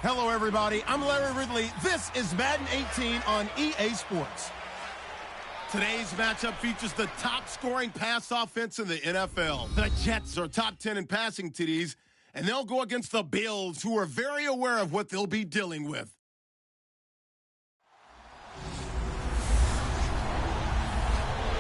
Hello, everybody. I'm Larry Ridley. This is Madden 18 on EA Sports. Today's matchup features the top-scoring pass offense in the NFL. The Jets are top 10 in passing TDs, and they'll go against the Bills, who are very aware of what they'll be dealing with.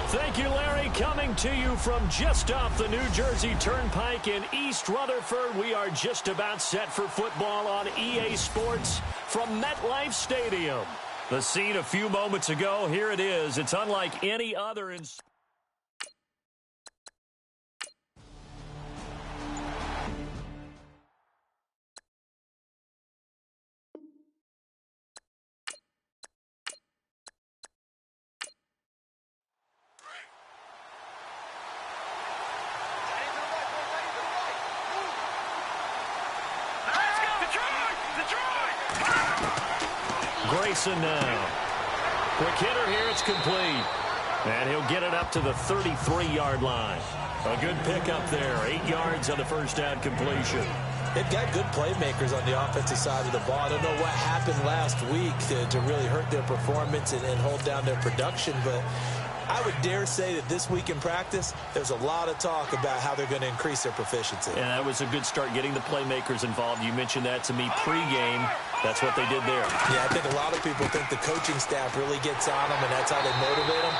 Thank you, Larry. Coming to you from just off the New Jersey Turnpike in East Rutherford. We are just about set for football on EA Sports from MetLife Stadium. The scene a few moments ago, here it is. It's unlike any other in... Grayson now. Quick hitter here, it's complete. And he'll get it up to the 33-yard line. A good pickup there, 8 yards on the first down completion. They've got good playmakers on the offensive side of the ball. I don't know what happened last week to really hurt their performance and hold down their production, but I would dare say that this week in practice, there's a lot of talk about how they're going to increase their proficiency. And that was a good start getting the playmakers involved. You mentioned that to me pregame. That's what they did there. Yeah, I think a lot of people think the coaching staff really gets on them, and that's how they motivate them.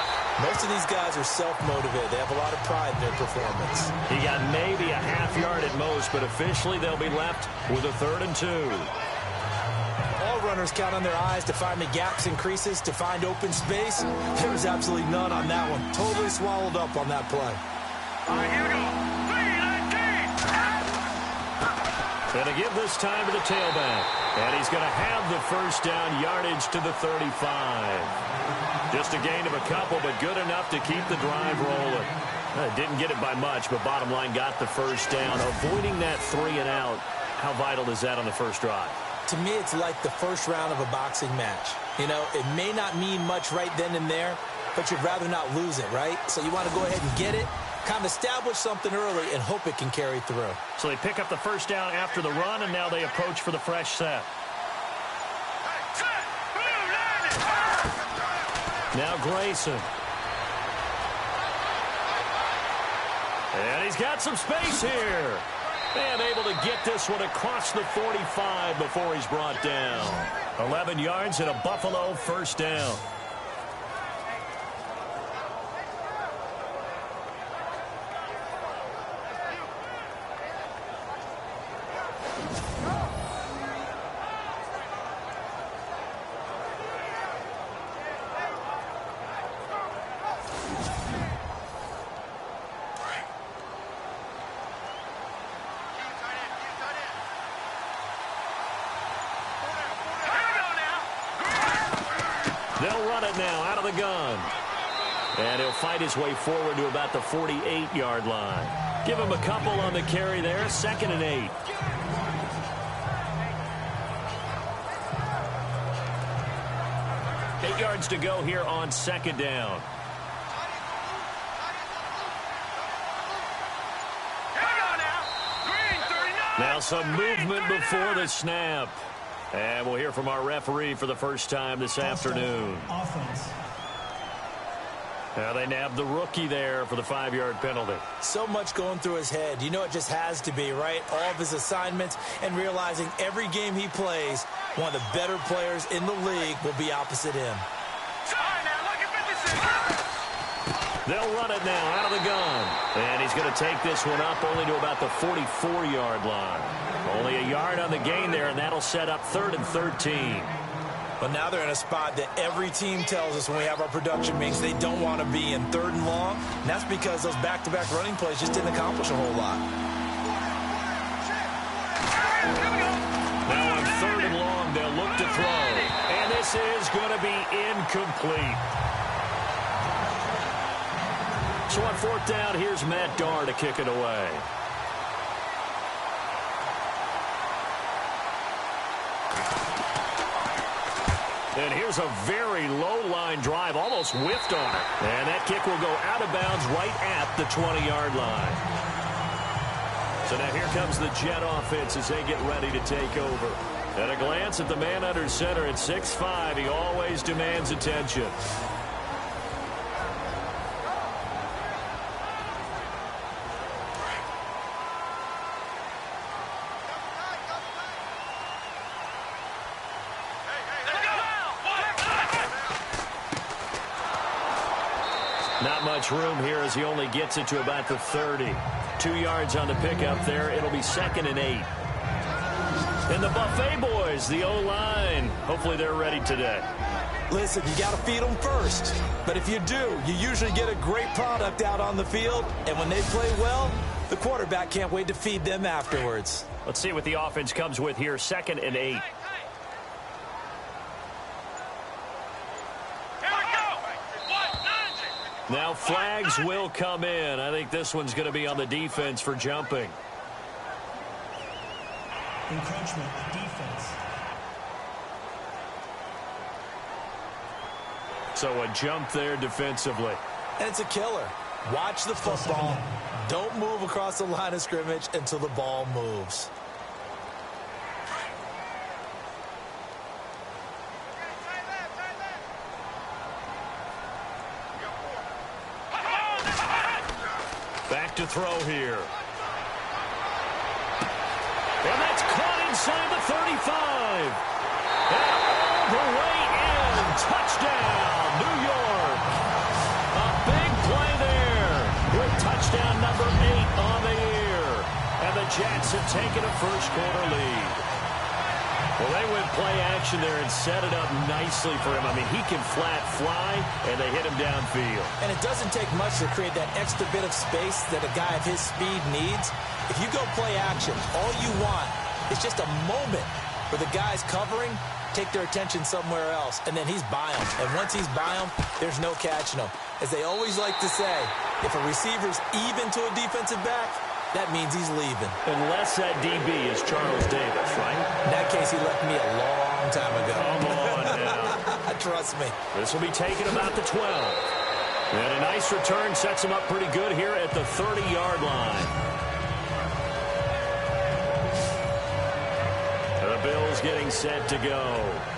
Most of these guys are self-motivated. They have a lot of pride in their performance. He got maybe a half yard at most, but officially they'll be left with a 3rd and 2. All runners count on their eyes to find the gaps and creases, to find open space. There was absolutely none on that one. Totally swallowed up on that play. All right, here we go. And to give this time to the tailback. And he's going to have the first down yardage to the 35. Just a gain of a couple, but good enough to keep the drive rolling. Didn't get it by much, but bottom line got the first down. Avoiding that 3 and out, how vital is that on the first drive? To me, it's like the first round of a boxing match. You know, it may not mean much right then and there, but you'd rather not lose it, right? So you want to go ahead and get it, kind of establish something early, and hope it can carry through. So they pick up the first down after the run, and now they approach for the fresh set. Now Grayson. And he's got some space here. And able to get this one across the 45 before he's brought down. 11 yards and a Buffalo first down. They'll run it now out of the gun. And he'll fight his way forward to about the 48-yard line. Give him a couple on the carry there. 2nd and 8. Eight yards to go here on 2nd down. Now some movement before the snap. And we'll hear from our referee for the first time this afternoon. Offense. Now they nabbed the rookie there for the 5-yard penalty. So much going through his head. You know it just has to be, right? All of his assignments and realizing every game he plays, one of the better players in the league will be opposite him. They'll run it now out of the gun. And he's going to take this one up only to about the 44-yard line. Only a yard on the gain there, and that'll set up 3rd and 13. But now they're in a spot that every team tells us when we have our production meetings they don't want to be in, 3rd and long. And that's because those back-to-back running plays just didn't accomplish a whole lot. Now on 3rd and long, they'll look to throw. And this is going to be incomplete. So on 4th down, here's Matt Darr to kick it away. And here's a very low-line drive, almost whiffed on it. And that kick will go out of bounds right at the 20-yard line. So now here comes the Jet offense as they get ready to take over. At a glance at the man under center at 6'5", he always demands attention. Not much room here as he only gets it to about the 30. 2 yards on the pickup there. It'll be 2nd and 8. And the Buffet boys, the O-line, hopefully they're ready today. Listen, you got to feed them first. But if you do, you usually get a great product out on the field. And when they play well, the quarterback can't wait to feed them afterwards. Let's see what the offense comes with here. 2nd and 8. Now flags will come in. I think this one's going to be on the defense for jumping. Encroachment, defense. So a jump there defensively. And it's a killer. Watch the football. Don't move across the line of scrimmage until the ball moves. Back to throw here. And that's caught inside the 35. And all the way in. Touchdown, New York. A big play there with touchdown number 8 on the year. And the Jets have taken a first-quarter lead. Well, they went play action there and set it up nicely for him. I mean, he can flat fly, and they hit him downfield. And it doesn't take much to create that extra bit of space that a guy of his speed needs. If you go play action, all you want is just a moment where the guy's covering, take their attention somewhere else, and then he's by him. And once he's by him, there's no catching him. As they always like to say, if a receiver's even to a defensive back, that means he's leaving. Unless that DB is Charles Davis, right? In that case, he left me a long time ago. Come on now. Trust me. This will be taken about the 12. And a nice return sets him up pretty good here at the 30-yard line. The Bills getting set to go.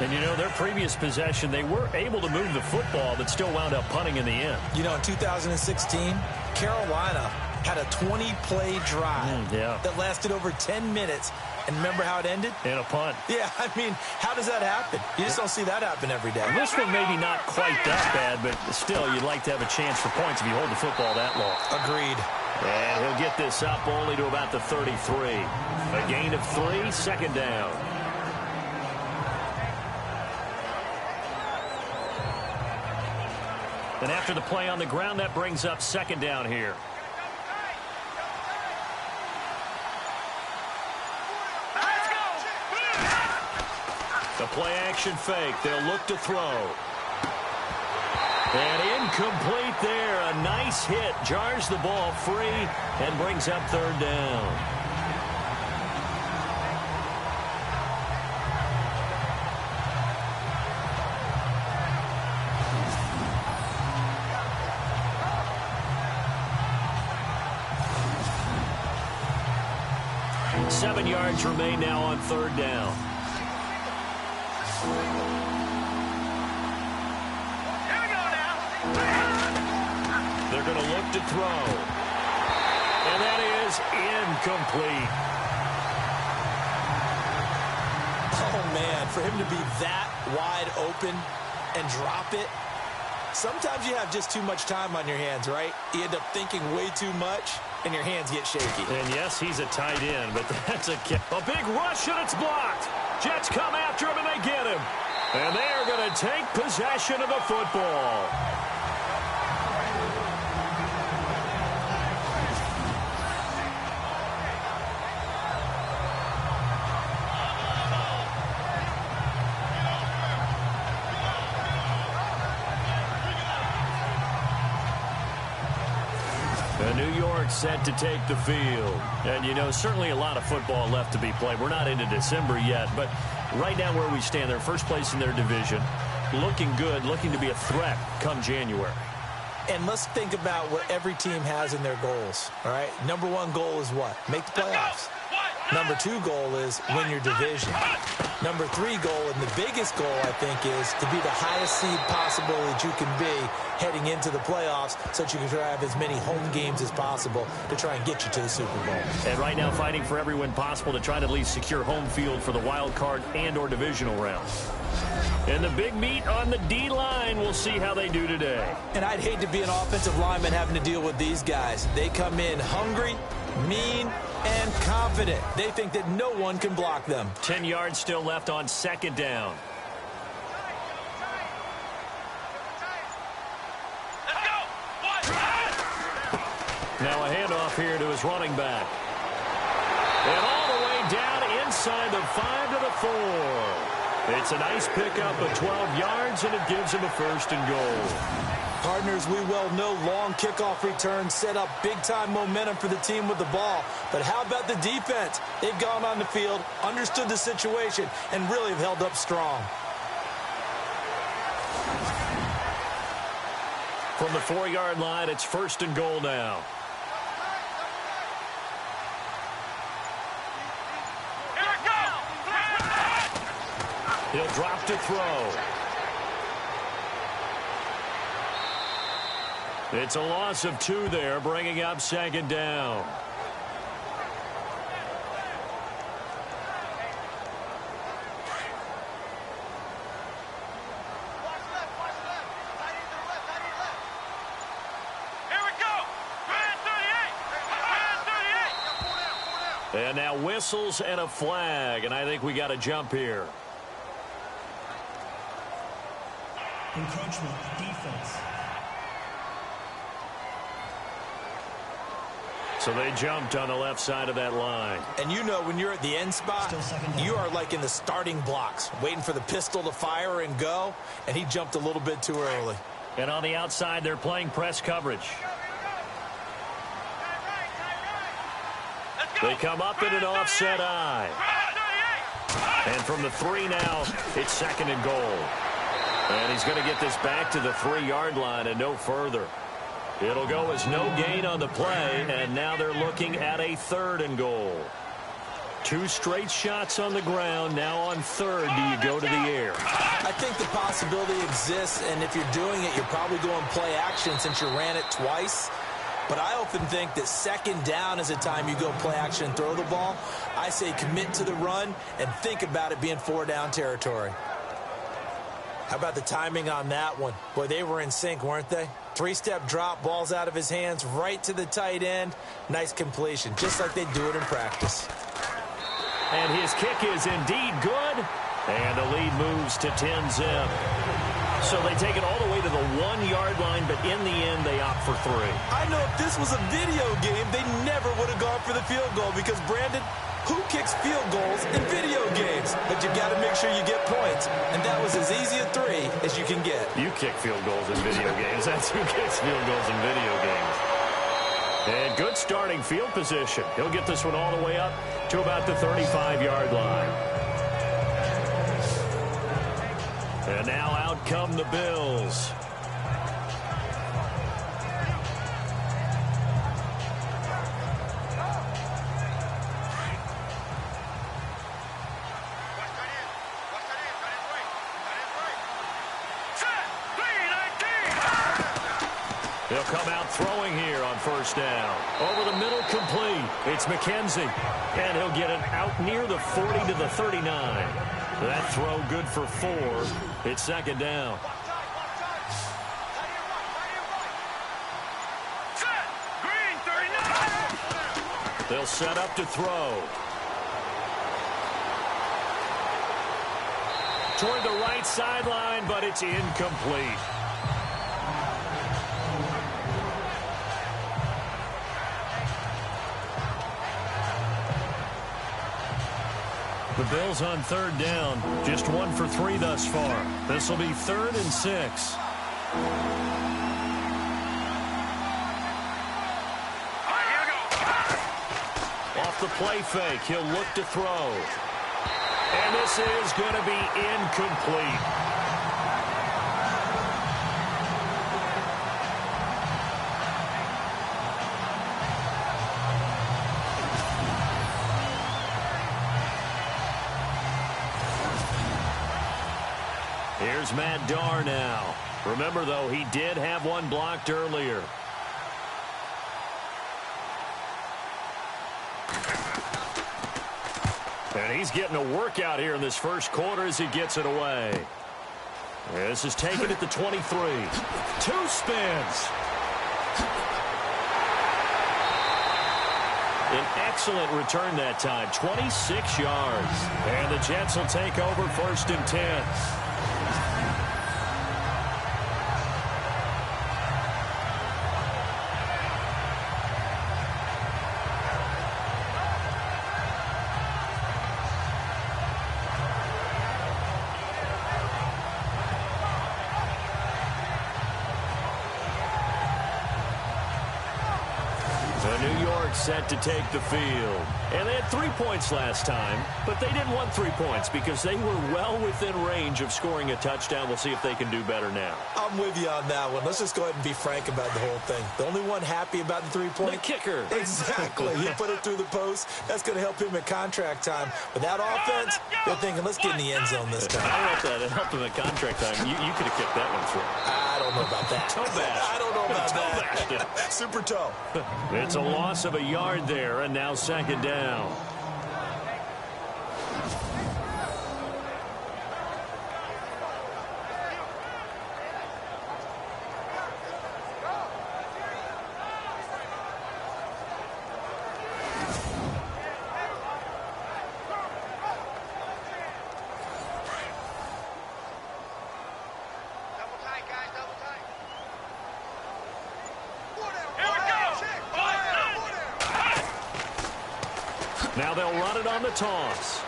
And, you know, their previous possession, they were able to move the football, but still wound up punting in the end. You know, in 2016, Carolina had a 20-play drive that lasted over 10 minutes. And remember how it ended? In a punt. Yeah, I mean, how does that happen? You just don't see that happen every day. This one maybe not quite that bad, but still, you'd like to have a chance for points if you hold the football that long. Agreed. And he'll get this up only to about the 33. A gain of 3, 2nd down. And after the play on the ground, that brings up 2nd down here. The play-action fake. They'll look to throw. And incomplete there. A nice hit. Jars the ball free and brings up 3rd down. Seven yards remain now on 3rd down. throw. And that is incomplete. Oh, man, for him to be that wide open and drop it. Sometimes you have just too much time on your hands, right? You end up thinking way too much, and your hands get shaky. And yes, he's a tight end, but that's a big rush, and it's blocked. Jets come after him, and they get him. And they are going to take possession of the football. New York set to take the field. And, you know, certainly a lot of football left to be played. We're not into December yet, but right now where we stand, they're first place in their division. Looking good, looking to be a threat come January. And let's think about what every team has in their goals, all right? Number one goal is what? Make the playoffs. Number two goal is win your division. Number three goal, and the biggest goal, I think, is to be the highest seed possible that you can be heading into the playoffs so that you can try to have as many home games as possible to try and get you to the Super Bowl. And right now fighting for every win possible to try to at least secure home field for the wild card and or divisional round. And the big meat on the D-line, we'll see how they do today. And I'd hate to be an offensive lineman having to deal with these guys. They come in hungry, mean, and confident. They think that no one can block them. 10 yards still left on second down. Now a handoff here to his running back. And all the way down inside the 5 to the 4. It's a nice pickup of 12 yards, and it gives him a first and goal. Partners, we well know long kickoff returns set up big-time momentum for the team with the ball. But how about the defense? They've gone on the field, understood the situation, and really have held up strong. From the 4-yard line, it's first and goal now. He'll drop to throw. It's a loss of 2 there, bringing up second down. And now whistles and a flag, and I think we got a jump here. Encroachment, defense. So they jumped on the left side of that line. And you know when you're at the end spot, you are like in the starting blocks, waiting for the pistol to fire and go, and he jumped a little bit too early. And on the outside, they're playing press coverage. They come up in an offset eye. And from the 3 now, it's second and goal. And he's going to get this back to the 3-yard line and no further. It'll go as no gain on the play, and now they're looking at a 3rd and goal. 2 straight shots on the ground. Now on 3rd, do you go to the air? I think the possibility exists, and if you're doing it, you're probably going play action since you ran it twice. But I often think that second down is a time you go play action and throw the ball. I say commit to the run and think about it being 4-down territory. How about the timing on that one? Boy, they were in sync, weren't they? 3-step drop, balls out of his hands, right to the tight end. Nice completion, just like they do it in practice. And his kick is indeed good. And the lead moves to 10-zip. So they take it all the way to the 1-yard line, but in the end, they opt for 3. I know if this was a video game, they never would have gone for the field goal because, Brandon, who kicks field goals in video games? But you got to make sure you get points, and that was as easy a 3 as you can get. You kick field goals in video games. That's who kicks field goals in video games. And good starting field position. He'll get this one all the way up to about the 35-yard line. And now out come the Bills. They'll come out throwing here on first down. Over the middle, complete. It's McKenzie. And he'll get it out near the 40 to the 39. That throw good for 4. It's second down. They'll set up to throw. Toward the right sideline, but it's incomplete. The Bills on third down. Just 1 for 3 thus far. This will be 3rd and 6. Off the play fake, he'll look to throw. And this is going to be incomplete. Here's Matt Darr now. Remember, though, he did have one blocked earlier. And he's getting a workout here in this first quarter as he gets it away. This is taken at the 23. 2 spins. An excellent return that time. 26 yards. And the Jets will take over 1st and 10. Set to take the field. And they had 3 points last time, but they didn't want 3 points because they were well within range of scoring a touchdown. We'll see if they can do better now. I'm with you on that one. Let's just go ahead and be frank about the whole thing. The only one happy about the 3-point? The kicker. Exactly. He put it through the post. That's going to help him at contract time. But that offense, they're thinking, let's get in the end zone this time. I don't know if that helped him at contract time. You could have kicked that one through. I don't know about that. Toe bash. I don't know about toe that. Super toe. It's a loss of a yard there, and now second down. Now they'll run it on the toss.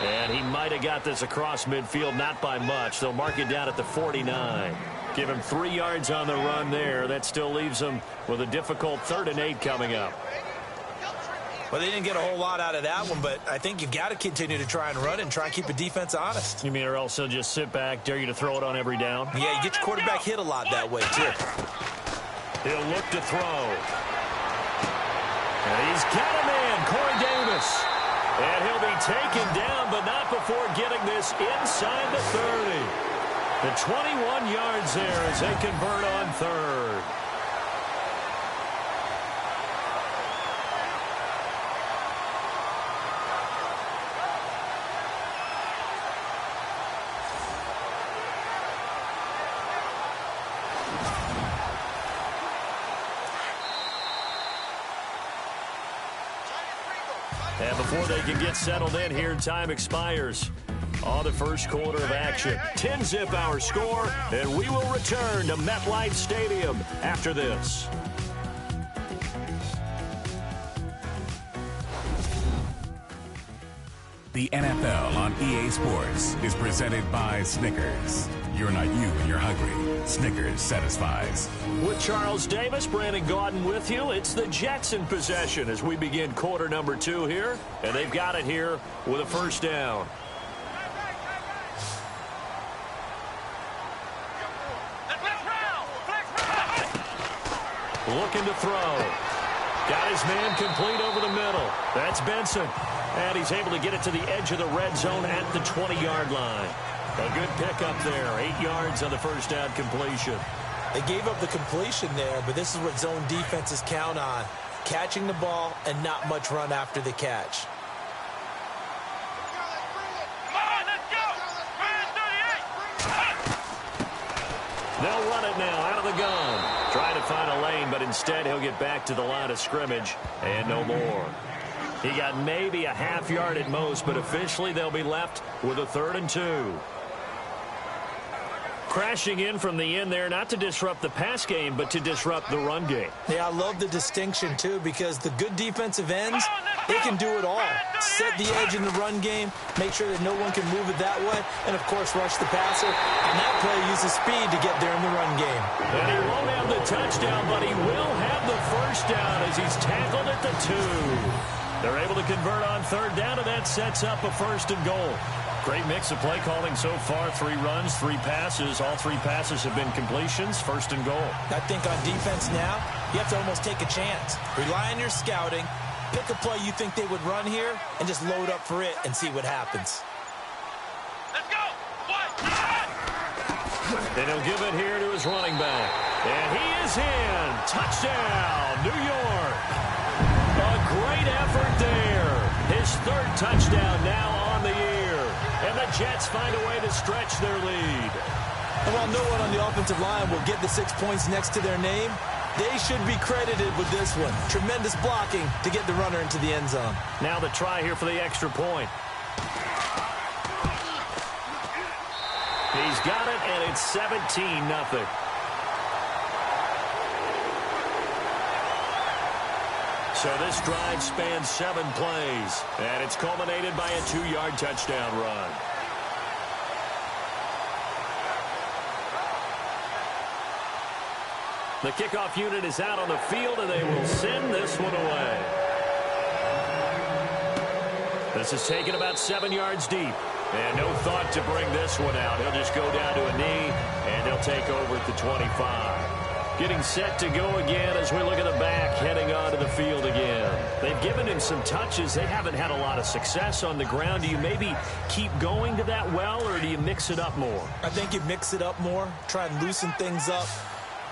And he might have got this across midfield, not by much. They'll mark it down at the 49. Give him 3 yards on the run there. That still leaves him with a difficult 3rd and 8 coming up. Well, they didn't get a whole lot out of that one, but I think you've got to continue to try and run and try and keep the defense honest. You mean or else he'll just sit back, dare you to throw it on every down? Yeah, you get your quarterback hit a lot that way, too. He'll look to throw. And he's got a man, Corey Davis. And he'll be taken down, but not before getting this inside the 30. The 21 yards there as they convert on 3rd. And before they can get settled in here, time expires on the first quarter of action. 10-zip our score, and we will return to MetLife Stadium after this. The NFL on EA Sports is presented by Snickers. You're not you when you're hungry. Snickers satisfies. With Charles Davis, Brandon Gaudin with you. It's the Jets in possession as we begin quarter number 2 here. And they've got it here with a first down. Looking to throw. Got his man complete over the middle. That's Benson. And he's able to get it to the edge of the red zone at the 20-yard line. A good pickup there. 8 yards on the first down completion. They gave up the completion there, but this is what zone defenses count on. Catching the ball and not much run after the catch. They'll run it now out of the gun. Trying to find a lane, but instead he'll get back to the line of scrimmage and no more. He got maybe a half yard at most, but officially they'll be left with a 3rd and 2. Crashing in from the end there, not to disrupt the pass game, but to disrupt the run game. Yeah, I love the distinction, too, because the good defensive ends, they can do it all. Set the edge in the run game, make sure that no one can move it that way, and, of course, rush the passer. On that play, use the speed to get there in the run game. And he won't have the touchdown, but he will have the first down as he's tackled at the 2. They're able to convert on 3rd down, and that sets up a 1st and goal. Great mix of play calling so far. 3 runs, 3 passes. All 3 passes have been completions. 1st and goal. I think on defense now, you have to almost take a chance. Rely on your scouting. Pick a play you think they would run here and just load up for it and see what happens. Let's go! And he'll give it here to his running back. And he is in. Touchdown, New York. A great effort there. His 3rd touchdown now on the year. And the Jets find a way to stretch their lead. And while no one on the offensive line will get the 6 points next to their name, they should be credited with this one. Tremendous blocking to get the runner into the end zone. Now the try here for the extra point. He's got it, and it's 17-0. So this drive spans 7 plays, and it's culminated by a 2-yard touchdown run. The kickoff unit is out on the field, and they will send this one away. This is taken about 7 yards deep, and no thought to bring this one out. He'll just go down to a knee, and they'll take over at the 25. Getting set to go again as we look at the back, heading onto the field again. They've given him some touches. They haven't had a lot of success on the ground. Do you maybe keep going to that well, or do you mix it up more? I think you mix it up more, try and loosen things up.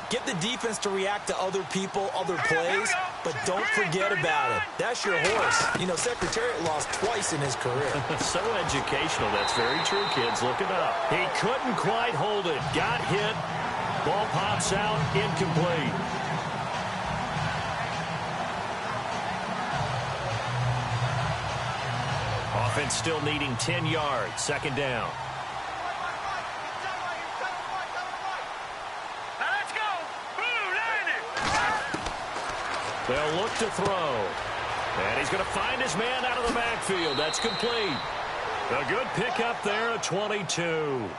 Get the defense to react to other people, other plays, but don't forget about it. That's your horse. You know, Secretariat lost twice in his career. So educational. That's very true, kids. Look it up. He couldn't quite hold it. Got hit. Ball pops out, incomplete. Offense still needing 10 yards. 2nd down. Let's go. They'll look to throw. And he's going to find his man out of the backfield. That's complete. A good pickup there at 22.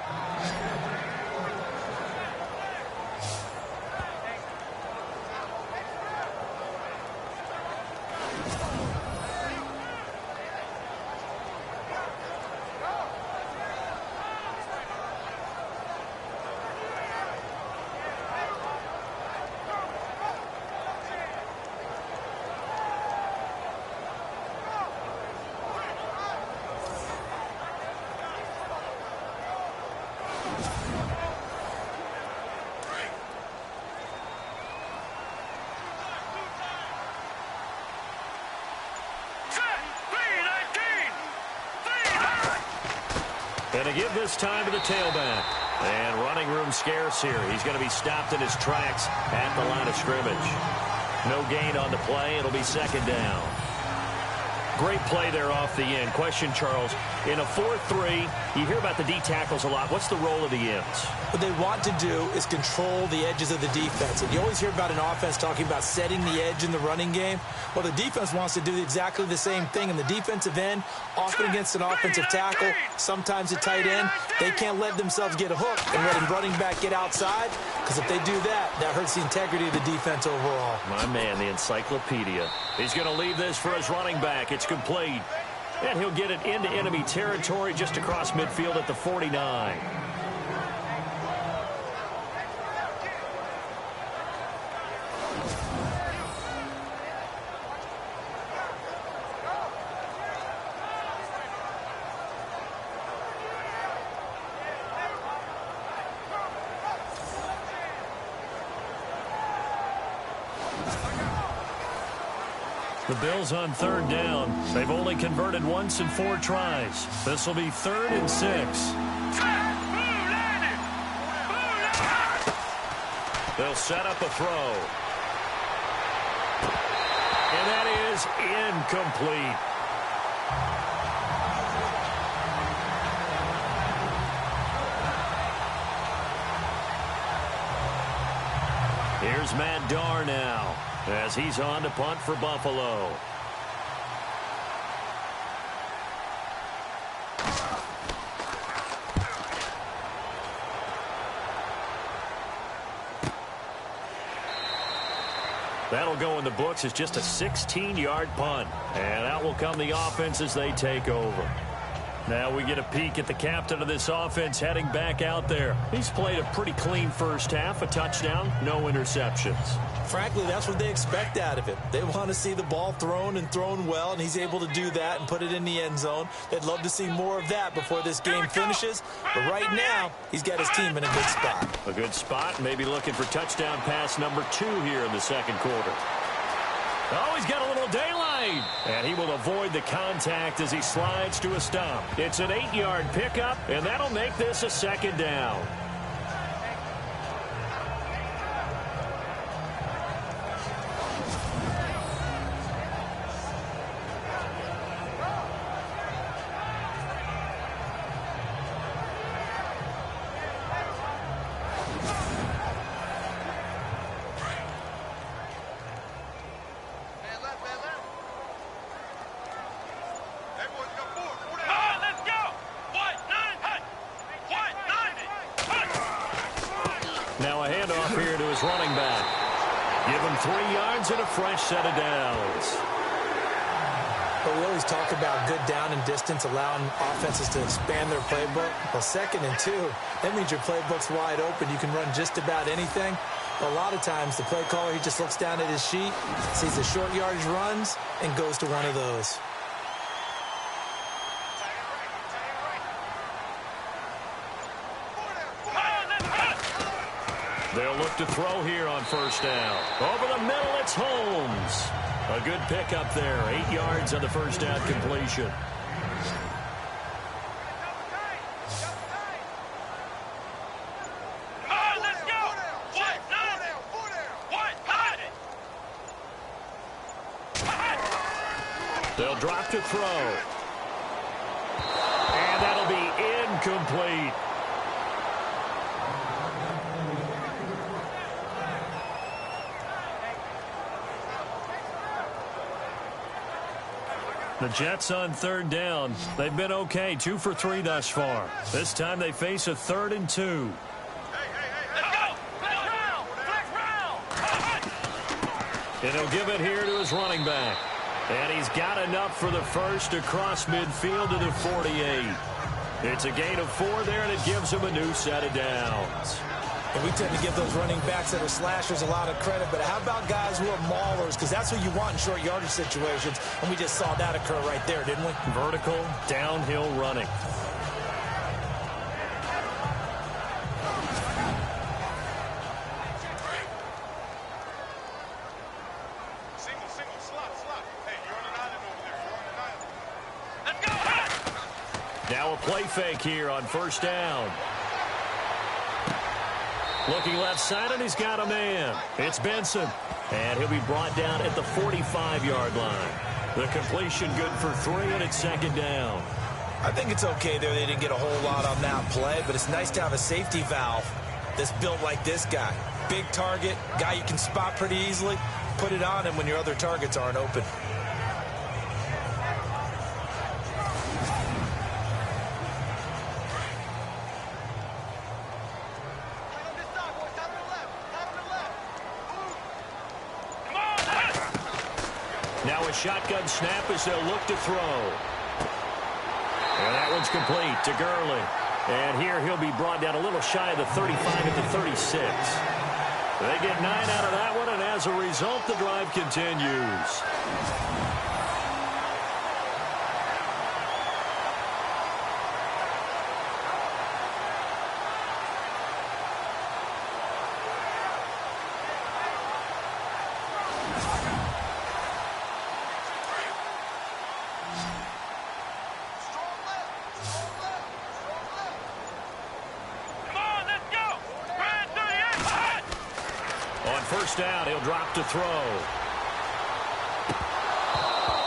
And to give this time to the tailback. And running room scarce here. He's going to be stopped in his tracks at the line of scrimmage. No gain on the play. It'll be 2nd down. Great play there off the end. Question, Charles, in a 4-3, you hear about the D tackles a lot. What's the role of the ends? What they want to do is control the edges of the defense. And you always hear about an offense talking about setting the edge in the running game. Well, the defense wants to do exactly the same thing. And the defensive end, often against an offensive tackle, sometimes a tight end, they can't let themselves get a hook and let a running back get outside. Because if they do that, that hurts the integrity of the defense overall. My man, the encyclopedia. He's going to leave this for his running back. It's complete. And he'll get it into enemy territory just across midfield at the 49. The Bills on third down. They've only converted once in 4 tries. This will be 3rd and 6. They'll set up a throw. And that is incomplete. Here's Matt Darr now as he's on to punt for Buffalo. That'll go in the books as just a 16-yard punt. And out will come the offense as they take over. Now we get a peek at the captain of this offense heading back out there. He's played a pretty clean first half, a touchdown, no interceptions. Frankly, that's what they expect out of him. They want to see the ball thrown and thrown well, and he's able to do that and put it in the end zone. They'd love to see more of that before this game finishes. But right now, he's got his team in a good spot. A good spot, maybe looking for touchdown pass number 2 here in the second quarter. Oh, he's got a little daylight. And he will avoid the contact as he slides to a stop. It's an 8-yard pickup, and that'll make this a second down. Now a handoff here to his running back. Give him 3 yards and a fresh set of downs. But we always talk about good down and distance, allowing offenses to expand their playbook. Well, 2nd and 2, that means your playbook's wide open. You can run just about anything. But a lot of times, the play caller, he just looks down at his sheet, sees the short yardage runs, and goes to one of those. They'll look to throw here on first down. Over the middle, it's Holmes. A good pickup there. 8 yards on the first down completion. They'll drop to throw. And that'll be incomplete. The Jets on third down. They've been okay, 2 for 3 thus far. This time they face a 3rd and 2. And he'll give it here to his running back. And he's got enough for the first across midfield to the 48. It's a gain of 4 there, and it gives him a new set of downs. And we tend to give those running backs that are slashers a lot of credit, but how about guys who are maulers? Because that's what you want in short yardage situations, and we just saw that occur right there, didn't we? Vertical, downhill running. Single, slot. Hey, you're on an island over there. You're on an island. Let's go! Now a play fake here on first down. Looking left side, and he's got a man. It's Benson. And he'll be brought down at the 45-yard line. The completion good for 3, and it's second down. I think it's okay there. They didn't get a whole lot on that play, but it's nice to have a safety valve that's built like this guy. Big target, guy you can spot pretty easily. Put it on him when your other targets aren't open. Now a shotgun snap as they'll look to throw. And that one's complete to Gurley. And here he'll be brought down a little shy of the 35 at the 36. They get 9 out of that one, and as a result, the drive continues. first down. He'll drop to throw.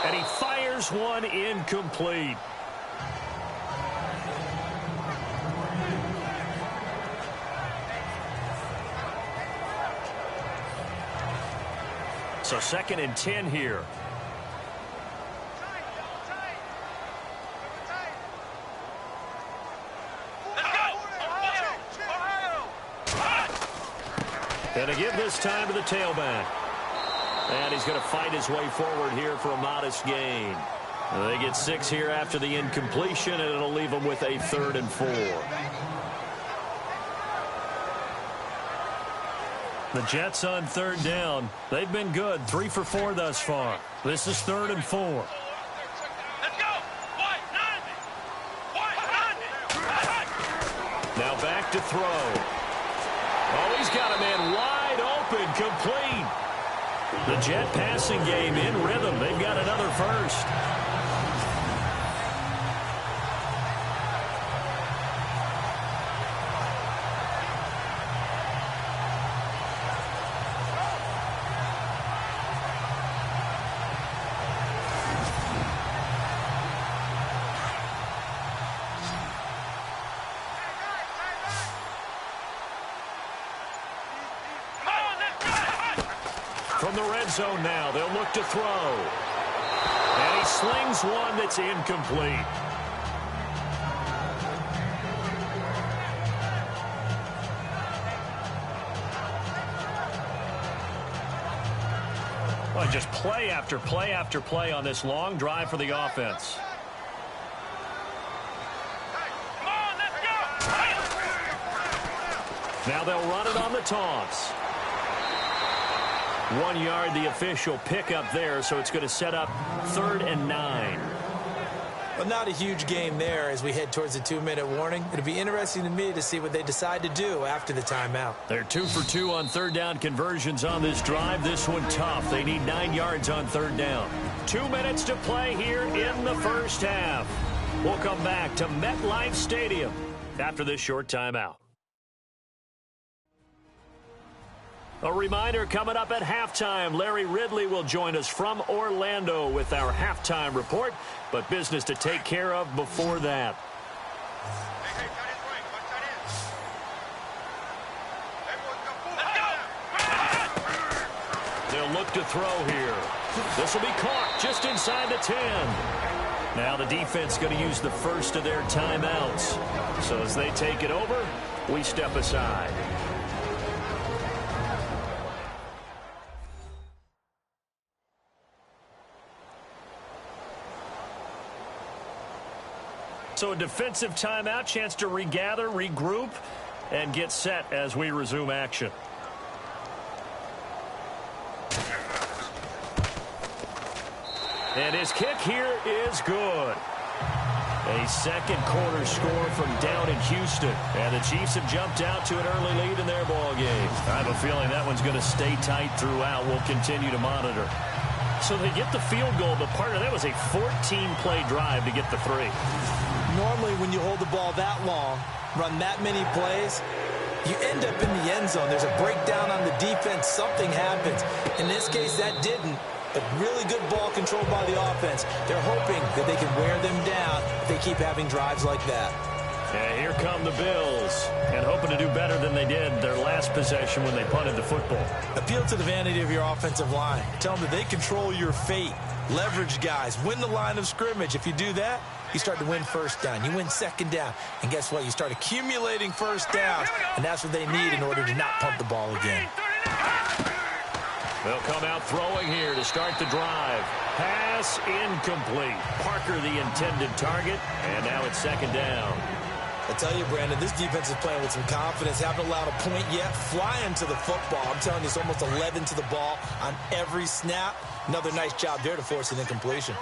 And he fires one incomplete. So 2nd and 10 here. Going to give this time to the tailback. And he's going to fight his way forward here for a modest gain. They get 6 here after the incompletion, and it'll leave them with a 3rd and 4. The Jets on 3rd down. They've been good, 3 for 4 thus far. This is 3rd and 4. Now back to throw. Oh, he's got a man wide open, complete. The Jet passing game in rhythm. They've got another first. From the red zone now, they'll look to throw. And he slings one that's incomplete. Well, just play after play after play on this long drive for the offense. Now they'll run it on the toss. 1 yard, the official pickup there, so it's going to set up 3rd and 9. Well, not a huge gain there as we head towards the 2-minute warning. It'll be interesting to me to see what they decide to do after the timeout. They're 2 for 2 on 3rd down conversions on this drive. This one tough. They need 9 yards on 3rd down. 2 minutes to play here in the first half. We'll come back to MetLife Stadium after this short timeout. A reminder, coming up at halftime, Larry Ridley will join us from Orlando with our halftime report, but business to take care of before that. They'll look to throw here. This will be caught just inside the 10. Now the defense going to use the first of their timeouts. So as they take it over, we step aside. So a defensive timeout, chance to regather, regroup, and get set as we resume action. And his kick here is good. A second quarter score from down in Houston. And the Chiefs have jumped out to an early lead in their ball game. I have a feeling that one's going to stay tight throughout. We'll continue to monitor. So they get the field goal, but partner, that was a 14-play drive to get the 3. Normally, when you hold the ball that long, run that many plays, you end up in the end zone. There's a breakdown on the defense. Something happens. In this case, that didn't. But really good ball control by the offense. They're hoping that they can wear them down if they keep having drives like that. Yeah, here come the Bills, and hoping to do better than they did their last possession when they punted the football. Appeal to the vanity of your offensive line. Tell them that they control your fate. Leverage guys. Win the line of scrimmage. If you do that, you start to win first down. You win second down. And guess what? You start accumulating first downs, and that's what they need in order to not punt the ball again. They'll come out throwing here to start the drive. Pass incomplete. Parker the intended target, and now it's second down. I tell you, Brandon, this defense is playing with some confidence. Haven't allowed a point yet. Flying to the football. I'm telling you, it's almost 11 to the ball on every snap. Another nice job there to force an incompletion.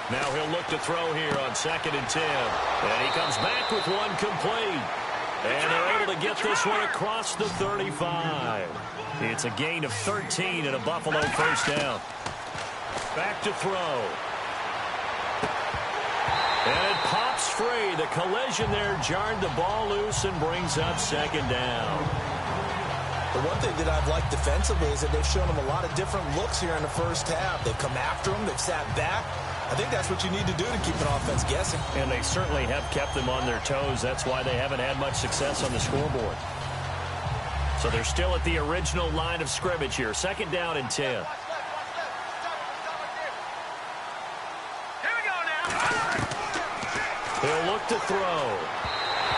Now he'll look to throw here on 2nd and 10. And he comes back with one complete. And they're able to get this one across the 35. It's a gain of 13 and a Buffalo first down. Back to throw. And it pops free. The collision there jarred the ball loose and brings up second down. The one thing that I've liked defensively is that they've shown them a lot of different looks here in the first half. They've come after them. They've sat back. I think that's what you need to do to keep an offense guessing. And they certainly have kept them on their toes. That's why they haven't had much success on the scoreboard. So they're still at the original line of scrimmage here. Second down and 10. Here we go now. He'll look to throw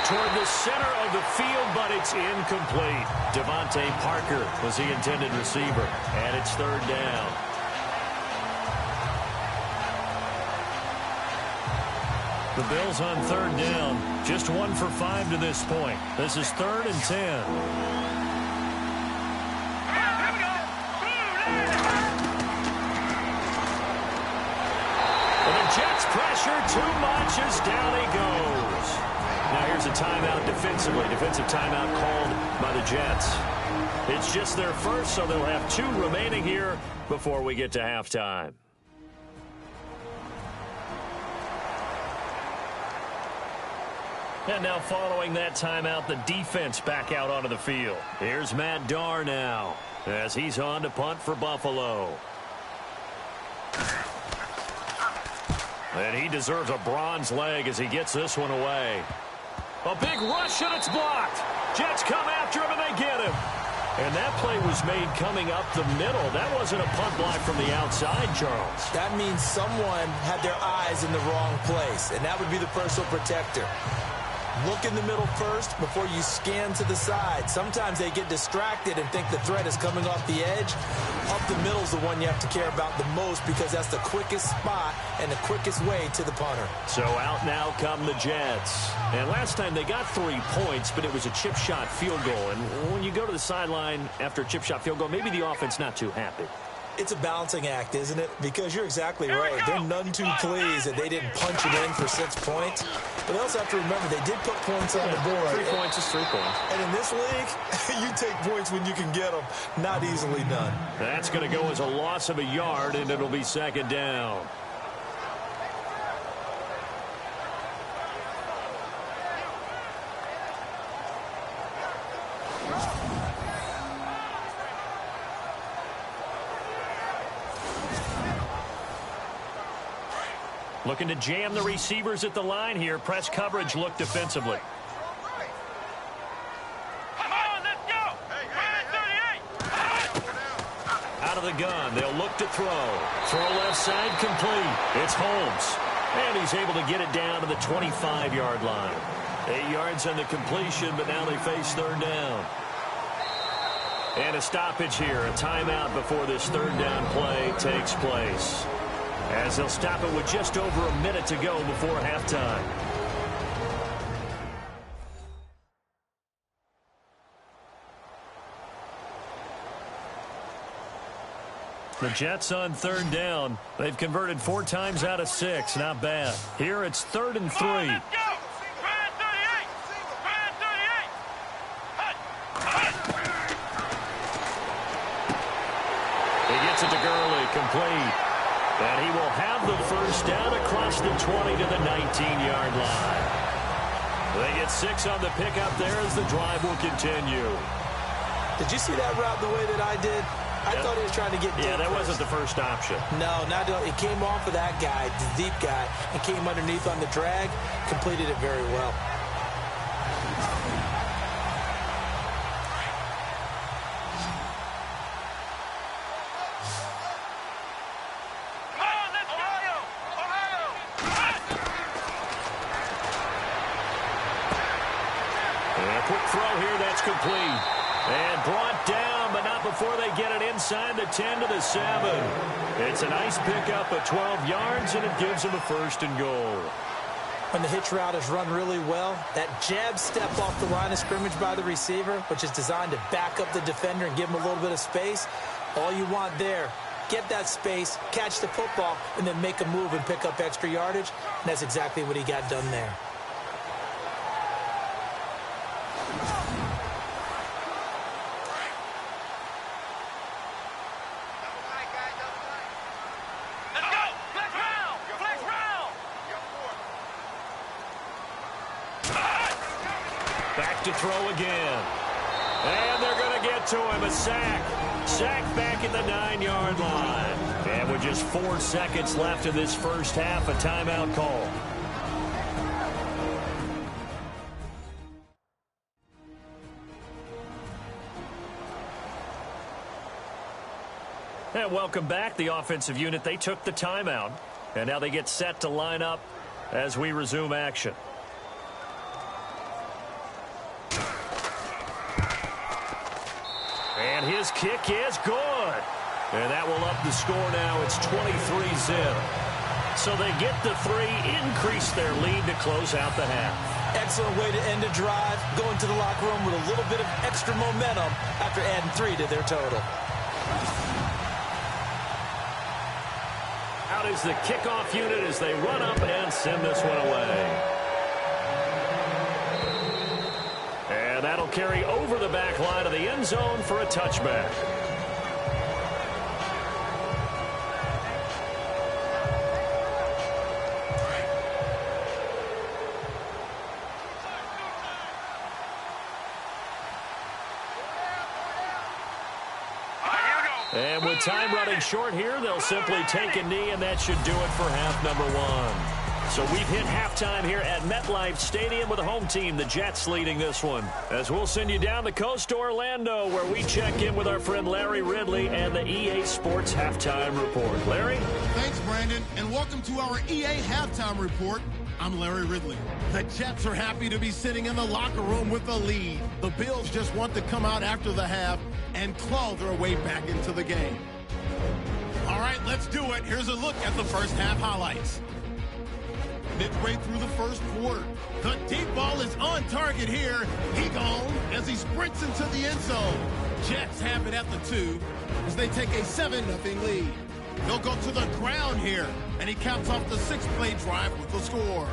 toward the center of the field, but it's incomplete. Devontae Parker was the intended receiver, and it's third down. The Bills on third down, just 1 for 5 to this point. This is 3rd and 10. Jets pressure too much as down he goes. Now here's a timeout defensively. Defensive timeout called by the Jets. It's just their first, so they'll have 2 remaining here before we get to halftime. And now following that timeout, the defense back out onto the field. Here's Matt Darr now as he's on to punt for Buffalo. And he deserves a bronze leg as he gets this one away. A big rush, and it's blocked. Jets come after him, and they get him. And that play was made coming up the middle. That wasn't a punt block from the outside, Charles. That means someone had their eyes in the wrong place, and that would be the personal protector. Look in the middle first before you scan to the side. Sometimes they get distracted and think the threat is coming off the edge. Up the middle is the one you have to care about the most because that's the quickest spot and the quickest way to the punter. So out now come the Jets. And last time they got 3 points, but it was a chip shot field goal. And when you go to the sideline after a chip shot field goal, maybe the offense not too happy. It's a balancing act, isn't it? Because you're exactly right. They're none too pleased that they didn't punch it in for 6 points. But they also have to remember they did put points on the board. 3 points is 3 points. And in this league, you take points when you can get them. Not easily done. That's going to go as a loss of a yard, and it'll be second down. Looking to jam the receivers at the line here. Press coverage look defensively. Come on, let's go. Out of the gun. They'll look to throw. Throw left side complete. It's Holmes. And he's able to get it down to the 25-yard line. 8 yards on the completion, but now they face third down. And a stoppage here. A timeout before this third down play takes place, as they'll stop it with just over a minute to go before halftime. The Jets on third down. They've converted 4 times out of 6. Not bad. Here it's 3rd and 3. He gets it to Gurley, complete. And he will have the first down across the 20 to the 19-yard line. They get 6 on the pickup there as the drive will continue. Did you see that route the way that I did? I thought he was trying to get deep. Yeah, that wasn't the first option. No, not it came off of that guy, the deep guy, and came underneath on the drag, completed it very well. Quick throw here, that's complete. And brought down, but not before they get it inside the 10 to the 7. It's a nice pickup of 12 yards, and it gives them a 1st and goal. When the hitch route is run really well, that jab step off the line of scrimmage by the receiver, which is designed to back up the defender and give him a little bit of space, all you want there, get that space, catch the football, and then make a move and pick up extra yardage, and that's exactly what he got done there. to throw again. And they're going to get to him. A sack. Sack back at the 9-yard line. And with just 4 seconds left in this first half, a timeout call. And welcome back. The offensive unit, they took the timeout. And now they get set to line up as we resume action. And his kick is good. And that will up the score now. It's 23-zip. So they get the 3, increase their lead to close out the half. Excellent way to end a drive, going to the locker room with a little bit of extra momentum after adding 3 to their total. Out is the kickoff unit as they run up and send this one away. And that'll carry over the back line of the end zone for a touchback. And with time running short here, they'll simply take a knee, and that should do it for half number 1. So we've hit halftime here at MetLife Stadium with the home team, the Jets, leading this one. As we'll send you down the coast to Orlando, where we check in with our friend Larry Ridley and the EA Sports Halftime Report. Larry? Thanks, Brandon, and welcome to our EA Halftime Report. I'm Larry Ridley. The Jets are happy to be sitting in the locker room with the lead. The Bills just want to come out after the half and claw their way back into the game. All right, let's do it. Here's a look at the first half highlights. Midway through the first quarter, the deep ball is on target here. He gone as he sprints into the end zone. Jets have it at the 2 as they take a 7-0 lead. He'll go to the ground here, and he caps off the 6-play drive with the score.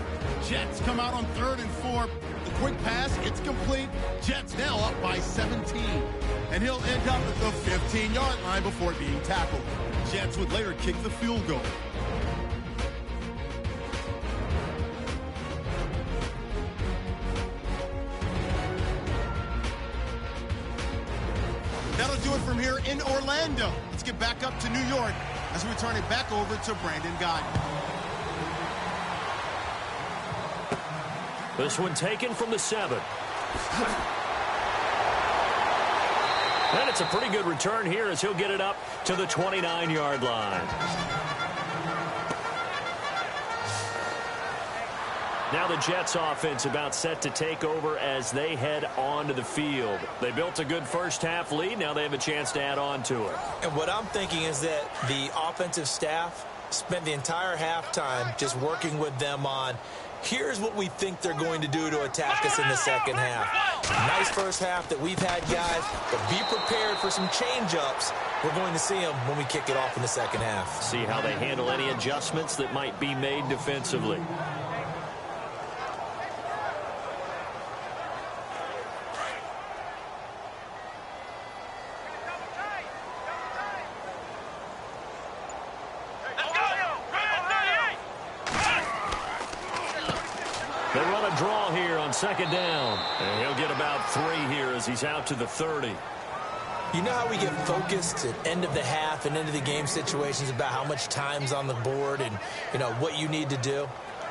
Jets come out on 3rd and 4. The quick pass, it's complete. Jets now up by 17. And he'll end up at the 15-yard line before being tackled. Jets would later kick the field goal. That'll do it from here in Orlando. Let's get back up to New York as we turn it back over to Brandon Gaudin. This one taken from the 7. And it's a pretty good return here as he'll get it up to the 29-yard line. Now the Jets offense about set to take over as they head onto the field. They built a good first half lead. Now they have a chance to add on to it. And what I'm thinking is that the offensive staff spent the entire halftime just working with them on, here's what we think they're going to do to attack us in the second half. Nice first half that we've had, guys, but be prepared for some change-ups. We're going to see them when we kick it off in the second half. See how they handle any adjustments that might be made defensively. They run a draw here on second down. And he'll get about 3 here as he's out to the 30. You know how we get focused at end of the half and end of the game situations about how much time's on the board and, you know, what you need to do?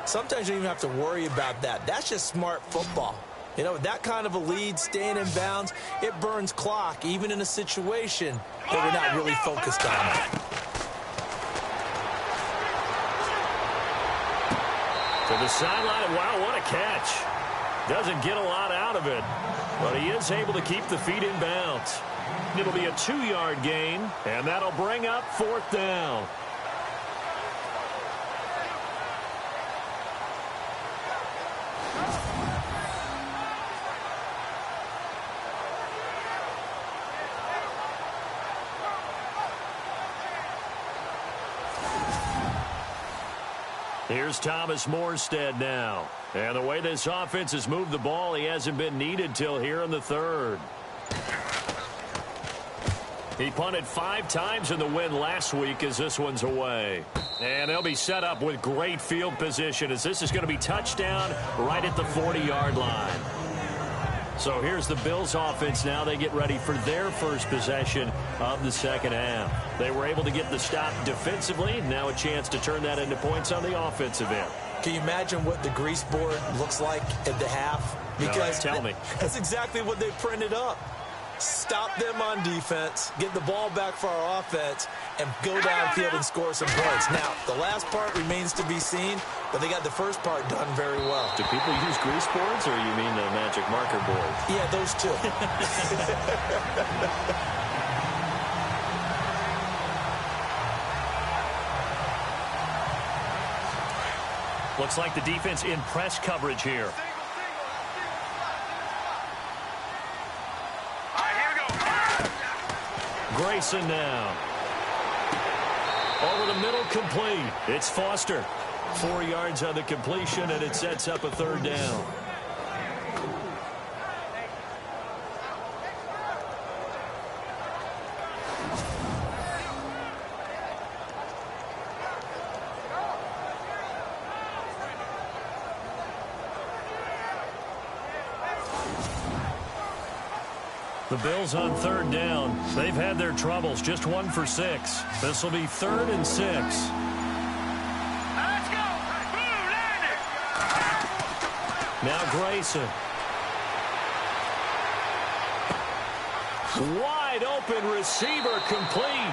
Sometimes you don't even have to worry about that. That's just smart football. You know, with that kind of a lead, staying in bounds, it burns clock, even in a situation that we're not really focused on. To the sideline. Wow, what a catch. Doesn't get a lot out of it, but he is able to keep the feet in bounds. It'll be a 2-yard gain, and that'll bring up 4th down. Here's Thomas Morstead now. And the way this offense has moved the ball, he hasn't been needed till here in the 3rd. He punted 5 times in the win last week as this one's away. And they'll be set up with great field position as this is going to be touchdown right at the 40-yard line. So here's the Bills offense now. They get ready for their first possession of the second half. They were able to get the stop defensively. Now a chance to turn that into points on the offensive end. Can you imagine what the grease board looks like at the half? Because tell me. That's exactly what they printed up. Stop them on defense, get the ball back for our offense, and go downfield and score some points. Now, the last part remains to be seen, but they got the first part done very well. Do people use grease boards, or you mean the magic marker board? Yeah, those two. Looks like the defense in press coverage here. Grayson now. Over the middle, complete. It's Foster. 4 yards on the completion, and it sets up a third down. The Bills on third down. They've had their troubles. Just 1 for 6. This will be 3rd and 6. Let's go. Blue landing. Now Grayson. Wide open receiver complete.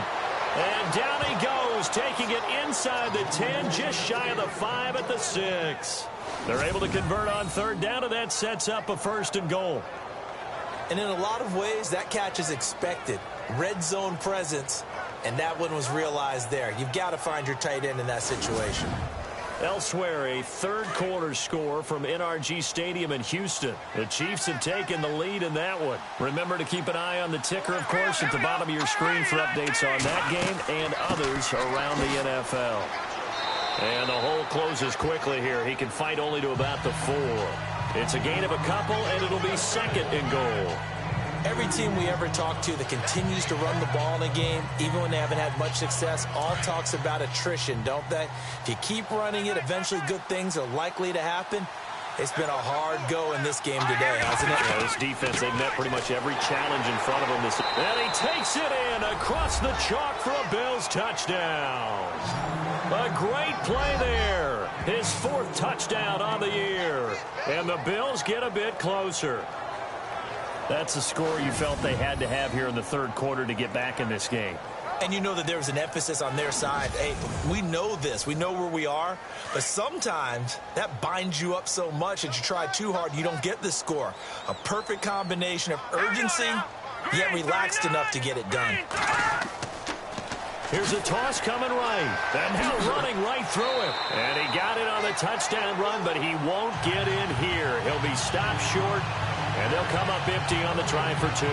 And down he goes, taking it inside the 10, just shy of the 5 at the 6. They're able to convert on third down, and that sets up a 1st and goal. And in a lot of ways, that catch is expected. Red zone presence, and that one was realized there. You've got to find your tight end in that situation. Elsewhere, a third-quarter score from NRG Stadium in Houston. The Chiefs have taken the lead in that one. Remember to keep an eye on the ticker, of course, at the bottom of your screen for updates on that game and others around the NFL. And the hole closes quickly here. He can fight only to about the 4. It's a gain of a couple, and it'll be 2nd and goal. Every team we ever talk to that continues to run the ball in a game, even when they haven't had much success, all talks about attrition, don't they? If you keep running it, eventually good things are likely to happen. It's been a hard go in this game today, hasn't it? Yeah, this defense, they've met pretty much every challenge in front of them. And he takes it in across the chalk for a Bills touchdown. A great play there. His 4th touchdown on the year. And the Bills get a bit closer. That's a score you felt they had to have here in the 3rd quarter to get back in this game. And you know that there was an emphasis on their side. Hey, we know this. We know where we are. But sometimes that binds you up so much that you try too hard, you don't get the score. A perfect combination of urgency, yet relaxed enough to get it done. Here's a toss coming right. And now running right through him. And he got it on the touchdown run, but he won't get in here. He'll be stopped short, and they'll come up empty on the try for 2.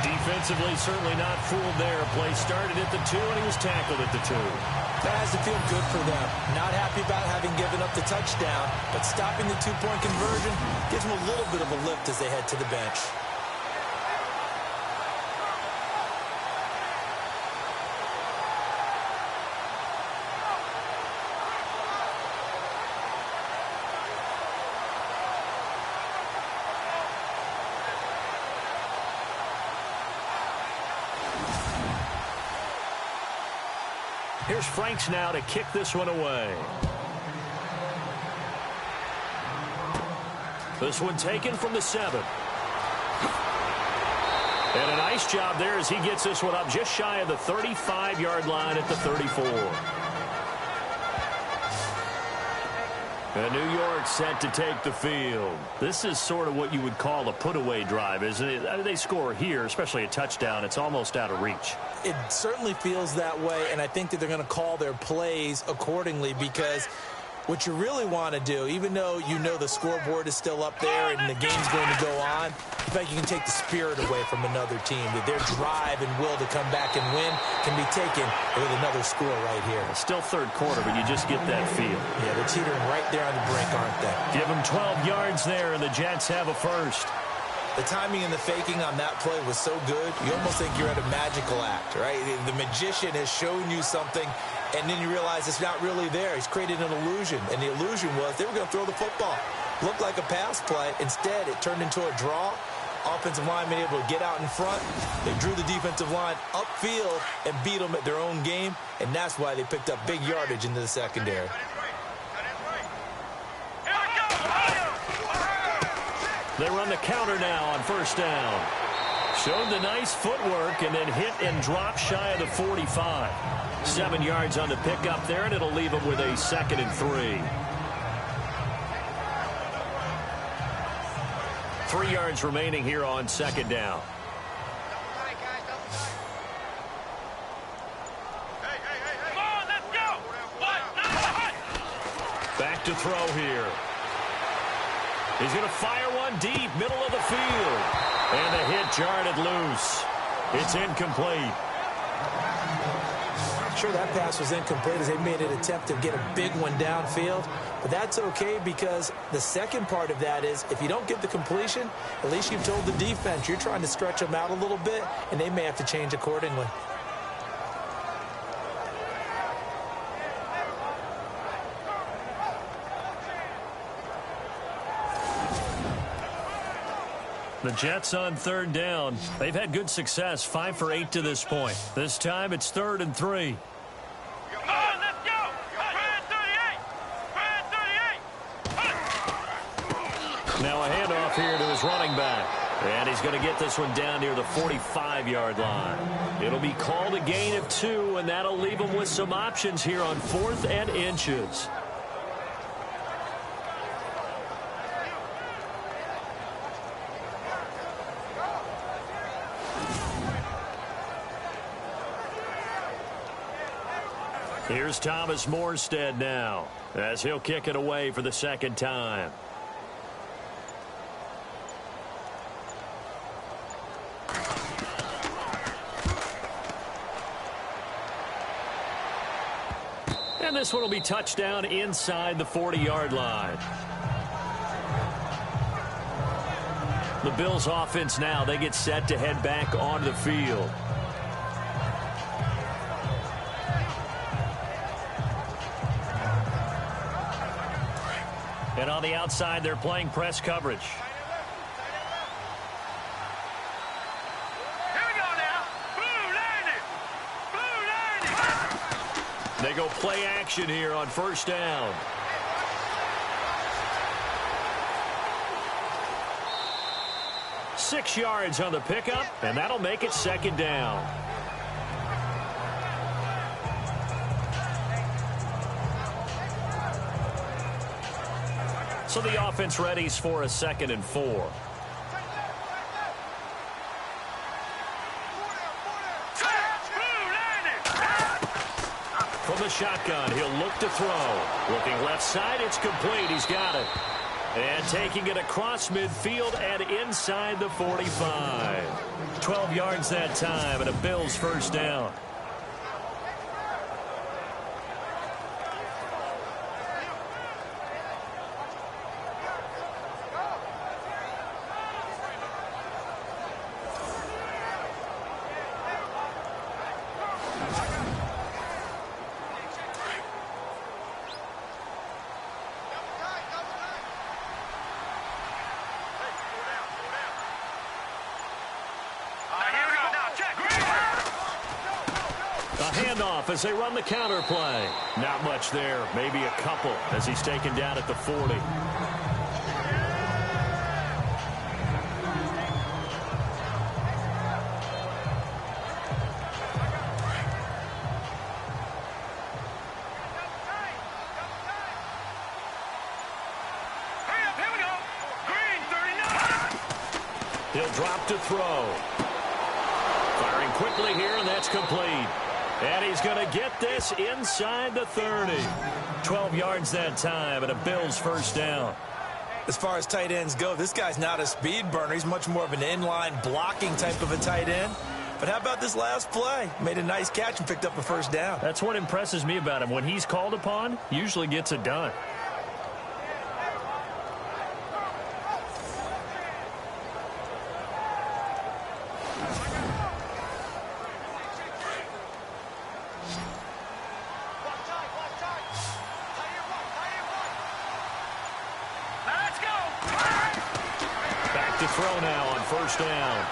Defensively, certainly not fooled there. Play started at the 2, and he was tackled at the 2. That has to feel good for them. Not happy about having given up the touchdown, but stopping the 2-point conversion gives them a little bit of a lift as they head to the bench. Here's Franks now to kick this one away. This one taken from the 7. And a nice job there as he gets this one up just shy of the 35-yard line at the 34. And New York set to take the field. This is sort of what you would call a put-away drive, isn't it? I mean, they score here, especially a touchdown. It's almost out of reach. It certainly feels that way, and I think that they're going to call their plays accordingly because what you really want to do, even though you know the scoreboard is still up there and the game's going to go on, in fact, you can take the spirit away from another team. That their drive and will to come back and win can be taken with another score right here. It's still 3rd quarter, but you just get that feel. Yeah, they're teetering right there on the brink, aren't they? Give them 12 yards there, and the Jets have a 1st. The timing and the faking on that play was so good, you almost think you're at a magical act, right? The magician has shown you something, and then you realize it's not really there. He's created an illusion, and the illusion was they were going to throw the football. Looked like a pass play. Instead, it turned into a draw, Offensive linemen able to get out in front. They drew the defensive line upfield and beat them at their own game, and that's why they picked up big yardage into the secondary. They run the counter now on first down. Showed the nice footwork and then hit and drop shy of the 45. 7 yards on the pickup there, and it'll leave them with a 2nd and 3. 3 yards remaining here on 2nd down. Back to throw here. He's going to fire one deep, middle of the field. And the hit jarred it loose. It's incomplete. Sure, that pass was incomplete as they made an attempt to get a big one downfield. But that's okay because the second part of that is if you don't get the completion, at least you've told the defense you're trying to stretch them out a little bit, and they may have to change accordingly. The Jets on 3rd down. They've had good success, 5 for 8 to this point. This time it's 3rd and 3. Now a handoff here to his running back. And he's going to get this one down near the 45-yard line. It'll be called a gain of 2, and that'll leave him with some options here on 4th and inches. Here's Thomas Morstead now, as he'll kick it away for the 2nd time. And this one will be touchdown inside the 40-yard line. The Bills offense now, they get set to head back onto the field. And on the outside, they're playing press coverage. Here we go now. Blue 90. They go play action here on first down. Six yards on the pickup, and that'll make it 2nd down. So the offense readies for a 2nd and 4. From the shotgun, he'll look to throw. Looking left side, it's complete. He's got it. And taking it across midfield and inside the 45. 12 yards that time, and a Bills first down. As they run the counter play. Not much there. Maybe a couple as he's taken down at the 40. Here we go. Green 39. He'll drop to throw. Firing quickly here, and that's complete. And he's going to get this inside the 30. 12 yards that time, and a Bills first down. As far as tight ends go, this guy's not a speed burner. He's much more of an inline blocking type of a tight end. But how about this last play? Made a nice catch and picked up a first down. That's what impresses me about him. When he's called upon, usually gets it done. throw now on first down.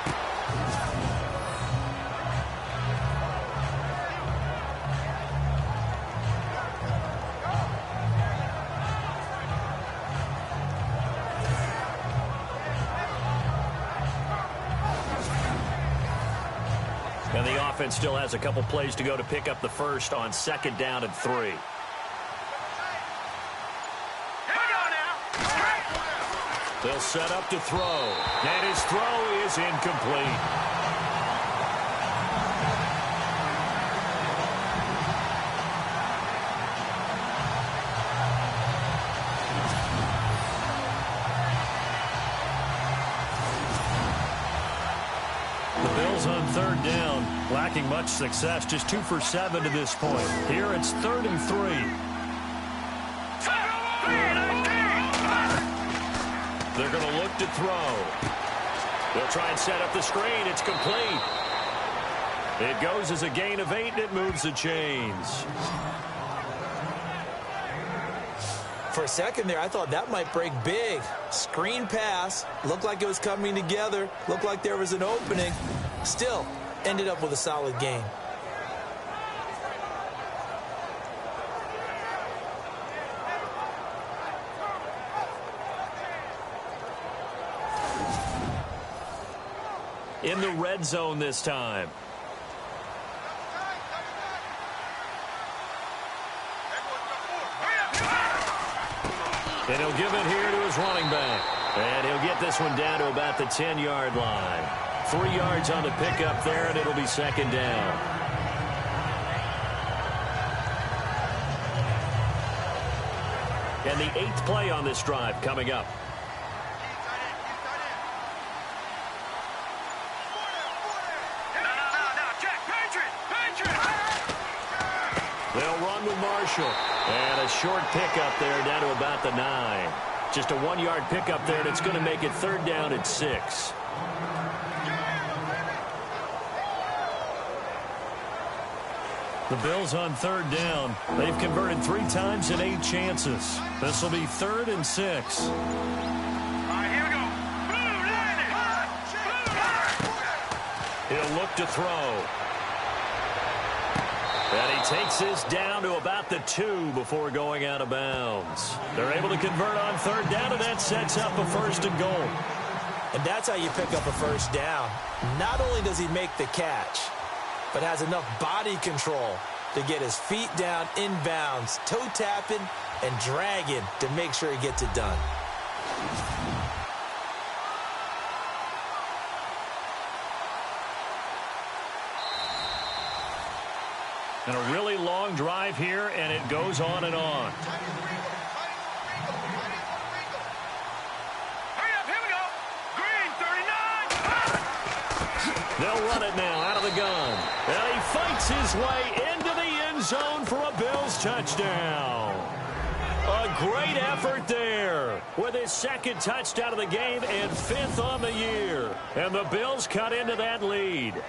And the offense still has a couple plays to go to pick up the first on 2nd down and 3. They'll set up to throw. And his throw is incomplete. The Bills on 3rd down, lacking much success, just 2 for 7 to this point. Here it's 3rd and 3. They're going to look to throw. They'll try and set up the screen. It's complete. It goes as a gain of 8, and it moves the chains. For a second there, I thought that might break big. Screen pass. Looked like it was coming together. Looked like there was an opening. Still, ended up with a solid gain. In the red zone this time. And he'll give it here to his running back. And he'll get this one down to about the 10-yard line. 3 yards on the pickup there, and it'll be 2nd down. And the 8th play on this drive coming up. They'll run with Marshall. And a short pickup there down to about the 9. Just a 1-yard pickup there, and it's going to make it 3rd down at 6. The Bills on 3rd down. They've converted 3 times in 8 chances. This will be 3rd and 6. All right, here we go. He'll look to throw. And he takes this down to about the 2 before going out of bounds. They're able to convert on 3rd down, and that sets up a 1st and goal. And that's how you pick up a 1st down. Not only does he make the catch, but has enough body control to get his feet down inbounds, toe tapping and dragging to make sure he gets it done. And a really long drive here, and it goes on and on. Hurry up, here we go. Green, 39. They'll run it now out of the gun. And he fights his way into the end zone for a Bills touchdown. A great effort there with his 2nd touchdown of the game and 5th on the year. And the Bills cut into that lead.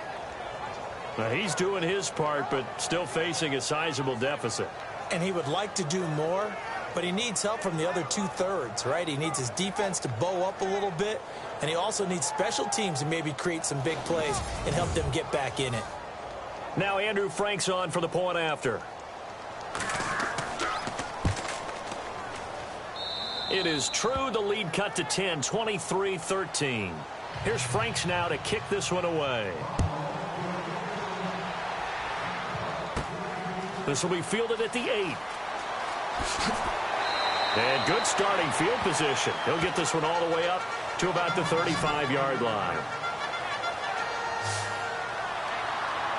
Now, he's doing his part, but still facing a sizable deficit. And he would like to do more, but he needs help from the other 2/3, right? He needs his defense to bow up a little bit, and he also needs special teams to maybe create some big plays and help them get back in it. Now Andrew Frank's on for the point after. It is true, the lead cut to 10, 23-13. Here's Franks now to kick this one away. This will be fielded at the 8. And good starting field position. He'll get this one all the way up to about the 35-yard line.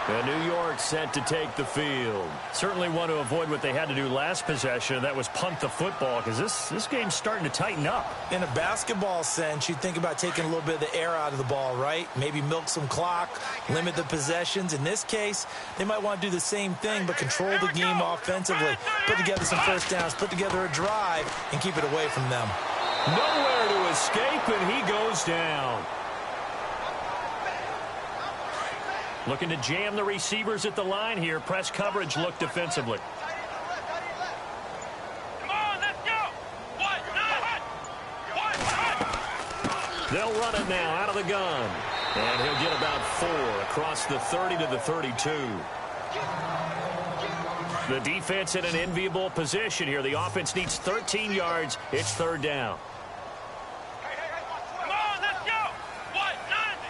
And New York set to take the field. Certainly want to avoid what they had to do last possession, and that was punt the football, because this game's starting to tighten up. In a basketball sense, you think about taking a little bit of the air out of the ball, right? Maybe milk some clock, limit the possessions. In this case, they might want to do the same thing, but control the game offensively. Put together some 1st downs, put together a drive, and keep it away from them. Nowhere to escape, and he goes down. Looking to jam the receivers at the line here. Press coverage look defensively. Come on, let's go. What? They'll run it now out of the gun. And he'll get about 4 across the 30 to the 32. The defense in an enviable position here. The offense needs 13 yards. It's third down. Come on, let's go. 190.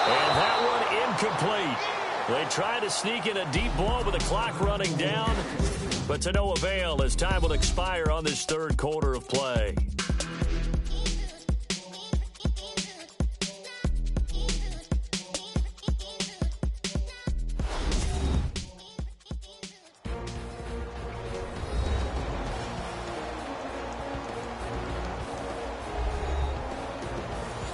And that one incomplete. They try to sneak in a deep ball with the clock running down, but to no avail as time will expire on this third quarter of play.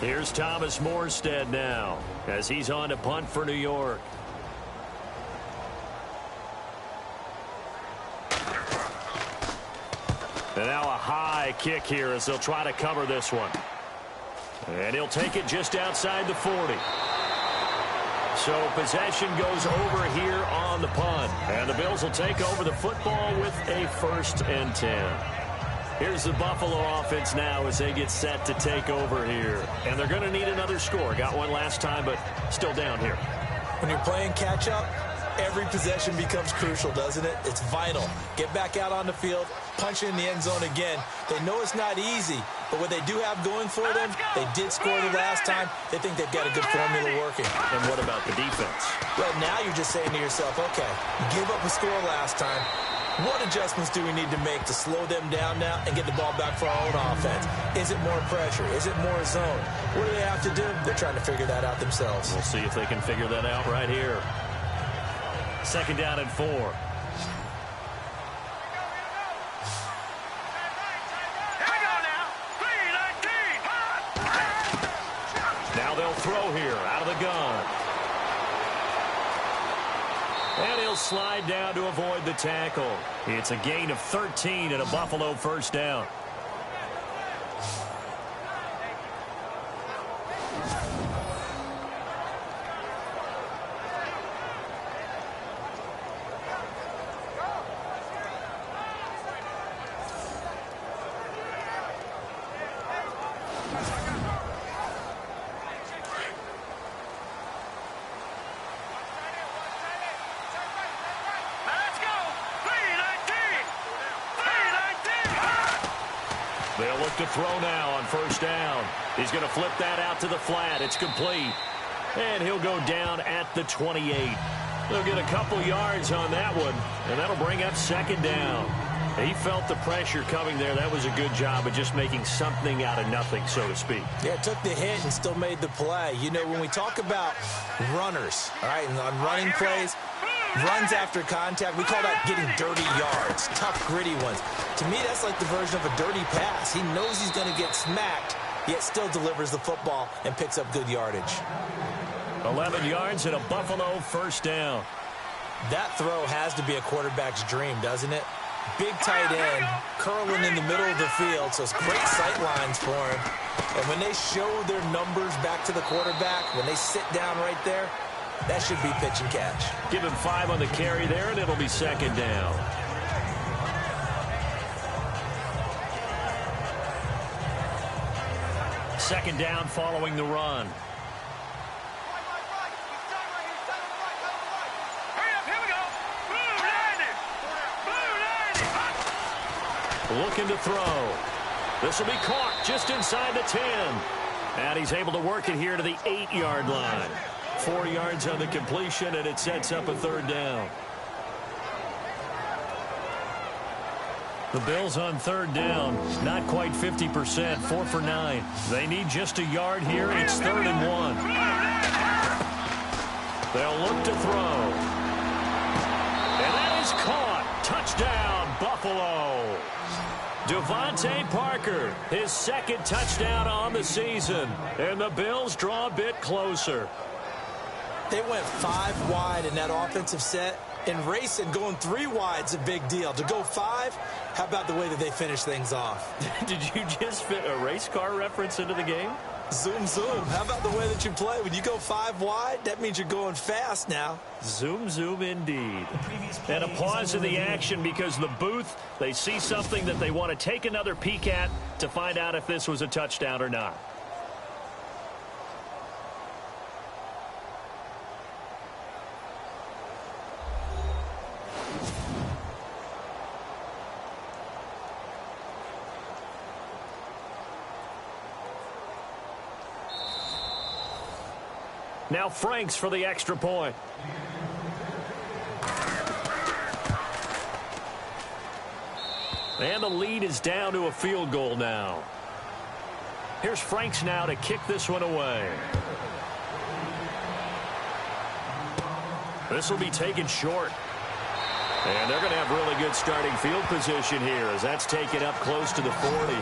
Here's Thomas Morstead now as he's on to punt for New York. And now a high kick here as they'll try to cover this one. And he'll take it just outside the 40. So possession goes over here on the punt. And the Bills will take over the football with a 1st and 10. Here's the Buffalo offense now as they get set to take over here. And they're going to need another score. Got one last time, but still down here. When you're playing catch-up, every possession becomes crucial, doesn't it? It's vital. Get back out on the field, punch in the end zone again. They know it's not easy, but what they do have going for them, they did score the last time. They think they've got a good formula working. And what about the defense? Well, now you're just saying to yourself, okay, give up a score last time. What adjustments do we need to make to slow them down now and get the ball back for our own offense? Is it more pressure? Is it more zone? What do they have to do? They're trying to figure that out themselves. We'll see if they can figure that out right here. 2nd down and 4. Here we go now. 319. Now they'll throw here out of the gun. And he'll slide down to avoid the tackle. It's a gain of 13 and a Buffalo 1st down. They'll look to throw now on 1st down. He's going to flip that out to the flat. It's complete. And he'll go down at the 28. They'll get a couple yards on that one, and that'll bring up 2nd down. He felt the pressure coming there. That was a good job of just making something out of nothing, so to speak. Yeah, took the hit and still made the play. You know, when we talk about runners, all right, and on running plays, runs after contact, we call that getting dirty yards, tough, gritty ones. To me, that's like the version of a dirty pass. He knows he's going to get smacked, yet still delivers the football and picks up good yardage. 11 yards and a Buffalo 1st down. That throw has to be a quarterback's dream, doesn't it? Big tight end, curling in the middle of the field, so it's great sight lines for him. And when they show their numbers back to the quarterback, when they sit down right there, that should be pitch and catch. Give him 5 on the carry there, and it'll be 2nd down. Second down following the run. Hurry up, here we go. Blue 90. Looking to throw. This will be caught just inside the 10. And he's able to work it here to the 8-yard line. 4 yards on the completion, and it sets up a 3rd down. The Bills on 3rd down, not quite 50%, 4 for 9. They need just a yard here. It's 3rd and 1. They'll look to throw. And that is caught. Touchdown, Buffalo. Devontae Parker, his 2nd touchdown on the season. And the Bills draw a bit closer. They went 5 wide in that offensive set. And racing, going 3 wide's a big deal. To go 5, how about the way that they finish things off? Did you just fit a race car reference into the game? Zoom, zoom. How about the way that you play? When you go 5 wide, that means you're going fast now. Zoom, zoom indeed. And a pause in the action because the booth, they see something that they want to take another peek at to find out if this was a touchdown or not. Now Franks for the extra point. And the lead is down to a field goal now. Here's Franks now to kick this one away. This will be taken short. And they're going to have really good starting field position here as that's taken up close to the 40.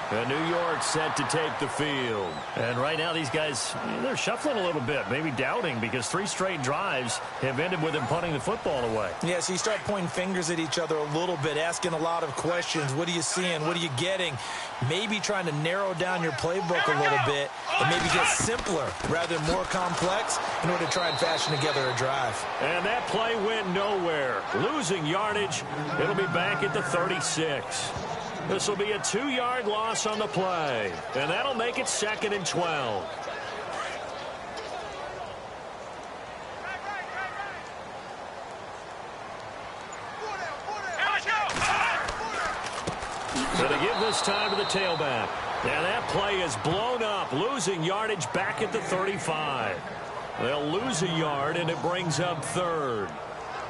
And New York set to take the field. And right now these guys, they're shuffling a little bit, maybe doubting because 3 straight drives have ended with them punting the football away. Yeah, so you start pointing fingers at each other a little bit, asking a lot of questions. What are you seeing? What are you getting? Maybe trying to narrow down your playbook a little bit and maybe get simpler rather than more complex in order to try and fashion together a drive. And that play went nowhere. Losing yardage. It'll be back at the 36. This will be a 2-yard loss on the play. And that'll make it 2nd and 12. So they give this time to the tailback. And that play is blown up, losing yardage back at the 35. They'll lose a yard, and it brings up 3rd.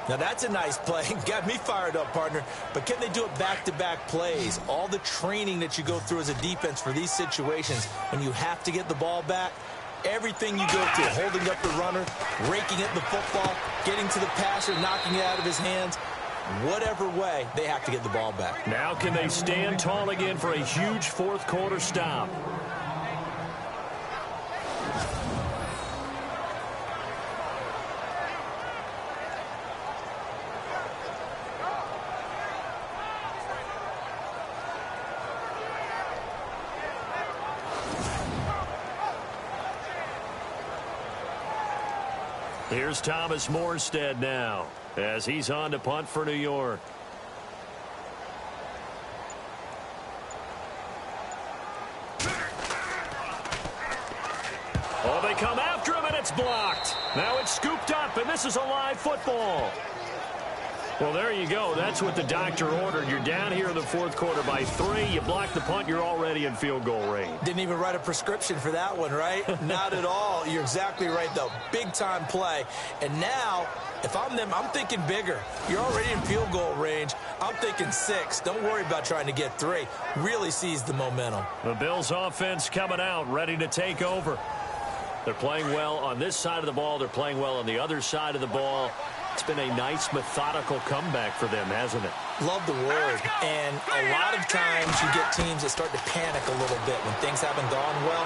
Now, that's a nice play. Got me fired up, partner. But can they do it back-to-back plays? All the training that you go through as a defense for these situations, when you have to get the ball back, everything you go through, holding up the runner, raking at the football, getting to the passer, knocking it out of his hands, whatever way, they have to get the ball back. Now can they stand tall again for a huge 4th quarter stop? Here's Thomas Morstead now as he's on to punt for New York. Oh, they come after him, and it's blocked. Now it's scooped up, and this is a live football. Well, there you go. That's what the doctor ordered. You're down here in the 4th quarter by 3. You block the punt, you're already in field goal range. Didn't even write a prescription for that one, right? Not at all. You're exactly right, though. Big-time play. And now, if I'm them, I'm thinking bigger. You're already in field goal range. I'm thinking 6. Don't worry about trying to get 3. Really seize the momentum. The Bills' offense coming out, ready to take over. They're playing well on this side of the ball. They're playing well on the other side of the ball. It's been a nice, methodical comeback for them, hasn't it? Love the word. And a lot of times you get teams that start to panic a little bit when things haven't gone well.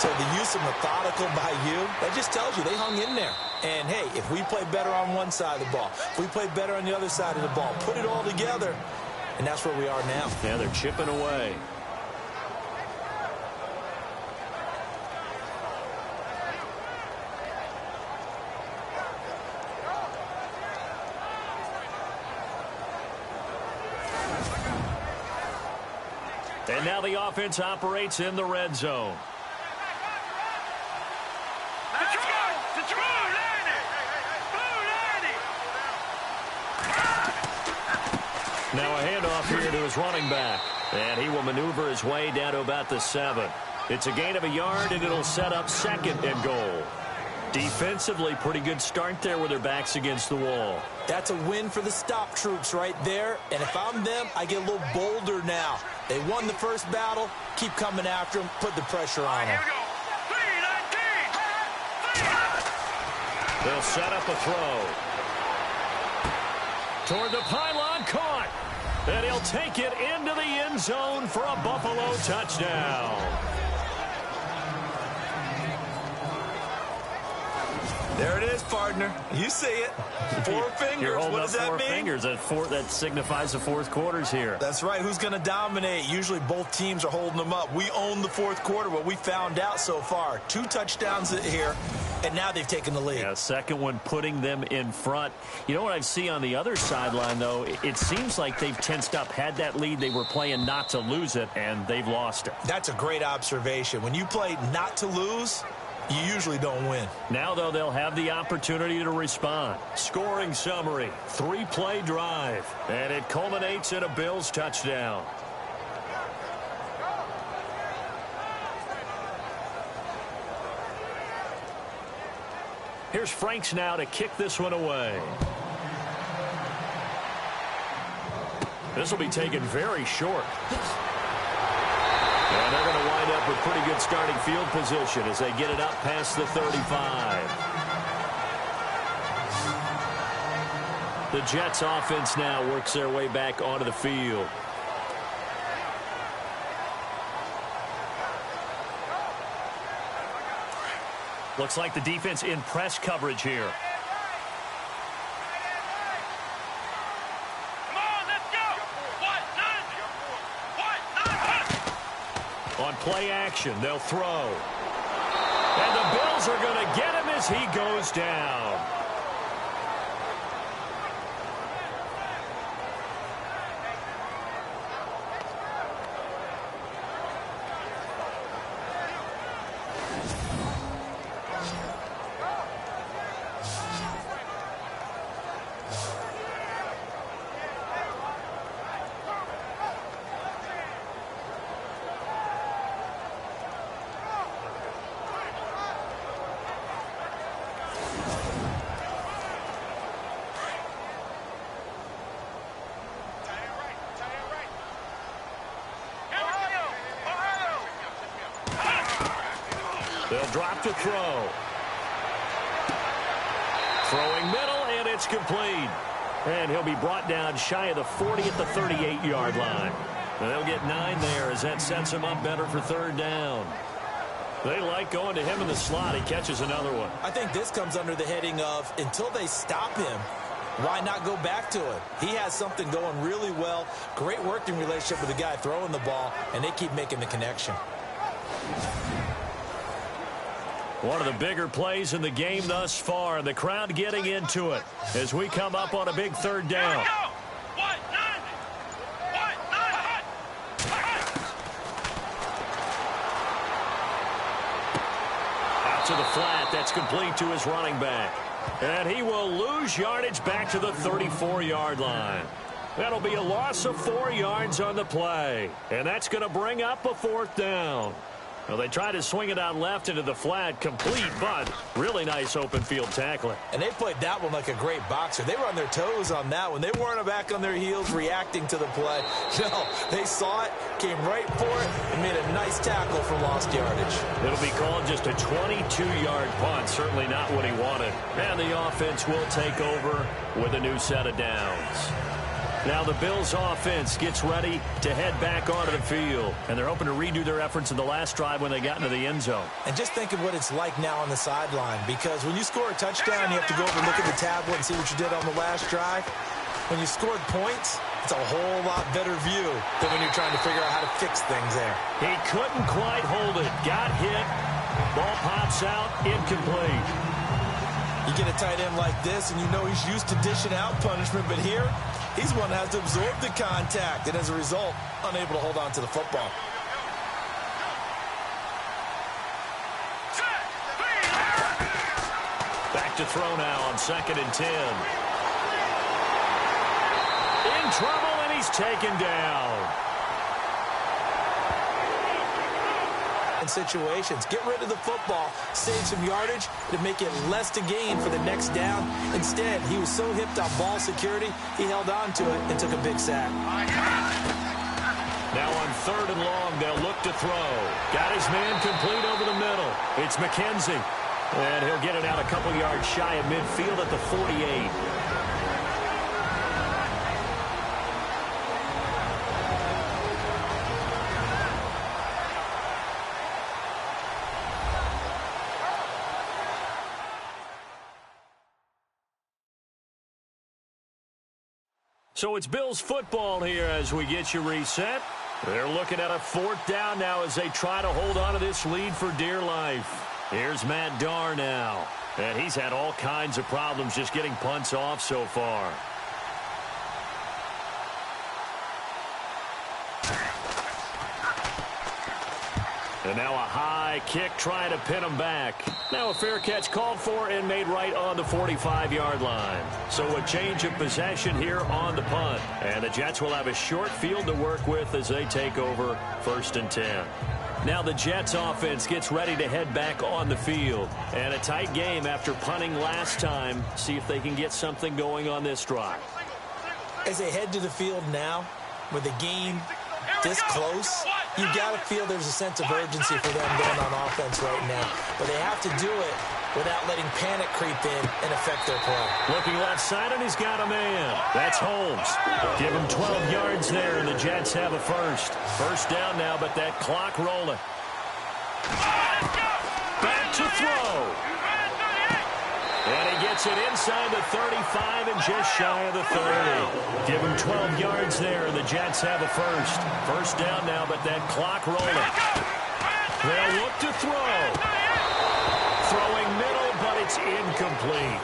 So the use of methodical by you, that just tells you they hung in there. And, hey, if we play better on one side of the ball, if we play better on the other side of the ball, put it all together, and that's where we are now. Yeah, they're chipping away. And now the offense operates in the red zone. Now a handoff here to his running back. And he will maneuver his way down to about the 7. It's a gain of a yard, and it'll set up 2nd and goal. Defensively, pretty good start there with their backs against the wall. That's a win for the stop troops right there. And if I'm them, I get a little bolder now. They won the first battle. Keep coming after them. Put the pressure on them. They'll set up a throw. Toward the pylon, caught. And he'll take it into the end zone for a Buffalo touchdown. There it is, partner. You see it. Four fingers. You're holding what up does that four mean? Fingers. That signifies the fourth quarter's here. That's right. Who's going to dominate? Usually both teams are holding them up. We own the fourth quarter, what we found out so far. 2 touchdowns here, and now they've taken the lead. Yeah, second one putting them in front. You know what I see on the other sideline, though? It seems like they've tensed up. Had that lead, they were playing not to lose it, and they've lost it. That's a great observation. When you play not to lose, you usually don't win. Now, though, they'll have the opportunity to respond. Scoring summary, 3-play drive, and it culminates in a Bills touchdown. Here's Franks now to kick this one away. This will be taken very short. And they're going to wind up with pretty good starting field position as they get it up past the 35. The Jets offense now works their way back onto the field. Looks like the defense in press coverage here. On play action, they'll throw. And the Bills are going to get him as he goes down. They'll drop to throw. Throwing middle, and it's complete. And he'll be brought down shy of the 40 at the 38-yard line. And they'll get 9 there as that sets him up better for third down. They like going to him in the slot. He catches another one. I think this comes under the heading of until they stop him, why not go back to it? He has something going really well. Great working relationship with the guy throwing the ball, and they keep making the connection. One of the bigger plays in the game thus far, and the crowd getting into it as we come up on a big third down. Out to the flat. That's complete to his running back. And he will lose yardage back to the 34-yard line. That'll be a loss of 4 yards on the play. And that's going to bring up a fourth down. Well, they tried to swing it out left into the flat, complete, but really nice open field tackling. And they played that one like a great boxer. They were on their toes on that one. They weren't back on their heels reacting to the play. No, they saw it, came right for it, and made a nice tackle for lost yardage. It'll be called just a 22-yard punt, certainly not what he wanted. And the offense will take over with a new set of downs. Now the Bills offense gets ready to head back onto the field. And they're hoping to redo their efforts in the last drive when they got into the end zone. And just think of what it's like now on the sideline. Because when you score a touchdown, you have to go over and look at the tablet and see what you did on the last drive. When you scored points, it's a whole lot better view than when you're trying to figure out how to fix things there. He couldn't quite hold it. Got hit. Ball pops out. Incomplete. You get a tight end like this, and you know he's used to dishing out punishment. But here, he's one that has to absorb the contact, and as a result, unable to hold on to the football. Back to throw now on 2nd and 10. In trouble, and he's taken down. In situations, get rid of the football, save some yardage to make it less to gain for the next down. Instead, he was so hipped on ball security, he held on to it and took a big sack. Now on 3rd and long, they'll look to throw. Got his man complete over the middle. It's McKenzie. And he'll get it out a couple yards shy of midfield at the 48. So it's Bills football here as we get you reset. They're looking at a 4th down now as they try to hold on to this lead for dear life. Here's Matt Darr now. And he's had all kinds of problems just getting punts off so far. And now a high kick trying to pin him back. Now a fair catch called for and made right on the 45-yard line. So a change of possession here on the punt. And the Jets will have a short field to work with as they take over 1st and 10. Now the Jets offense gets ready to head back on the field. And a tight game after punting last time. See if they can get something going on this drive. As they head to the field now, with the game this close, you got to feel there's a sense of urgency for them going on offense right now. But they have to do it without letting panic creep in and affect their play. Looking left side, and he's got a man. That's Holmes. Give him 12 yards there, and the Jets have a first. 1st down now, but that clock rolling. Back to throw. And he gets it inside the 35 and just shy of the 30. Give him 12 yards there, and the Jets have a first. 1st down now, but that clock rolling. They'll look to throw. Throwing middle, but it's incomplete.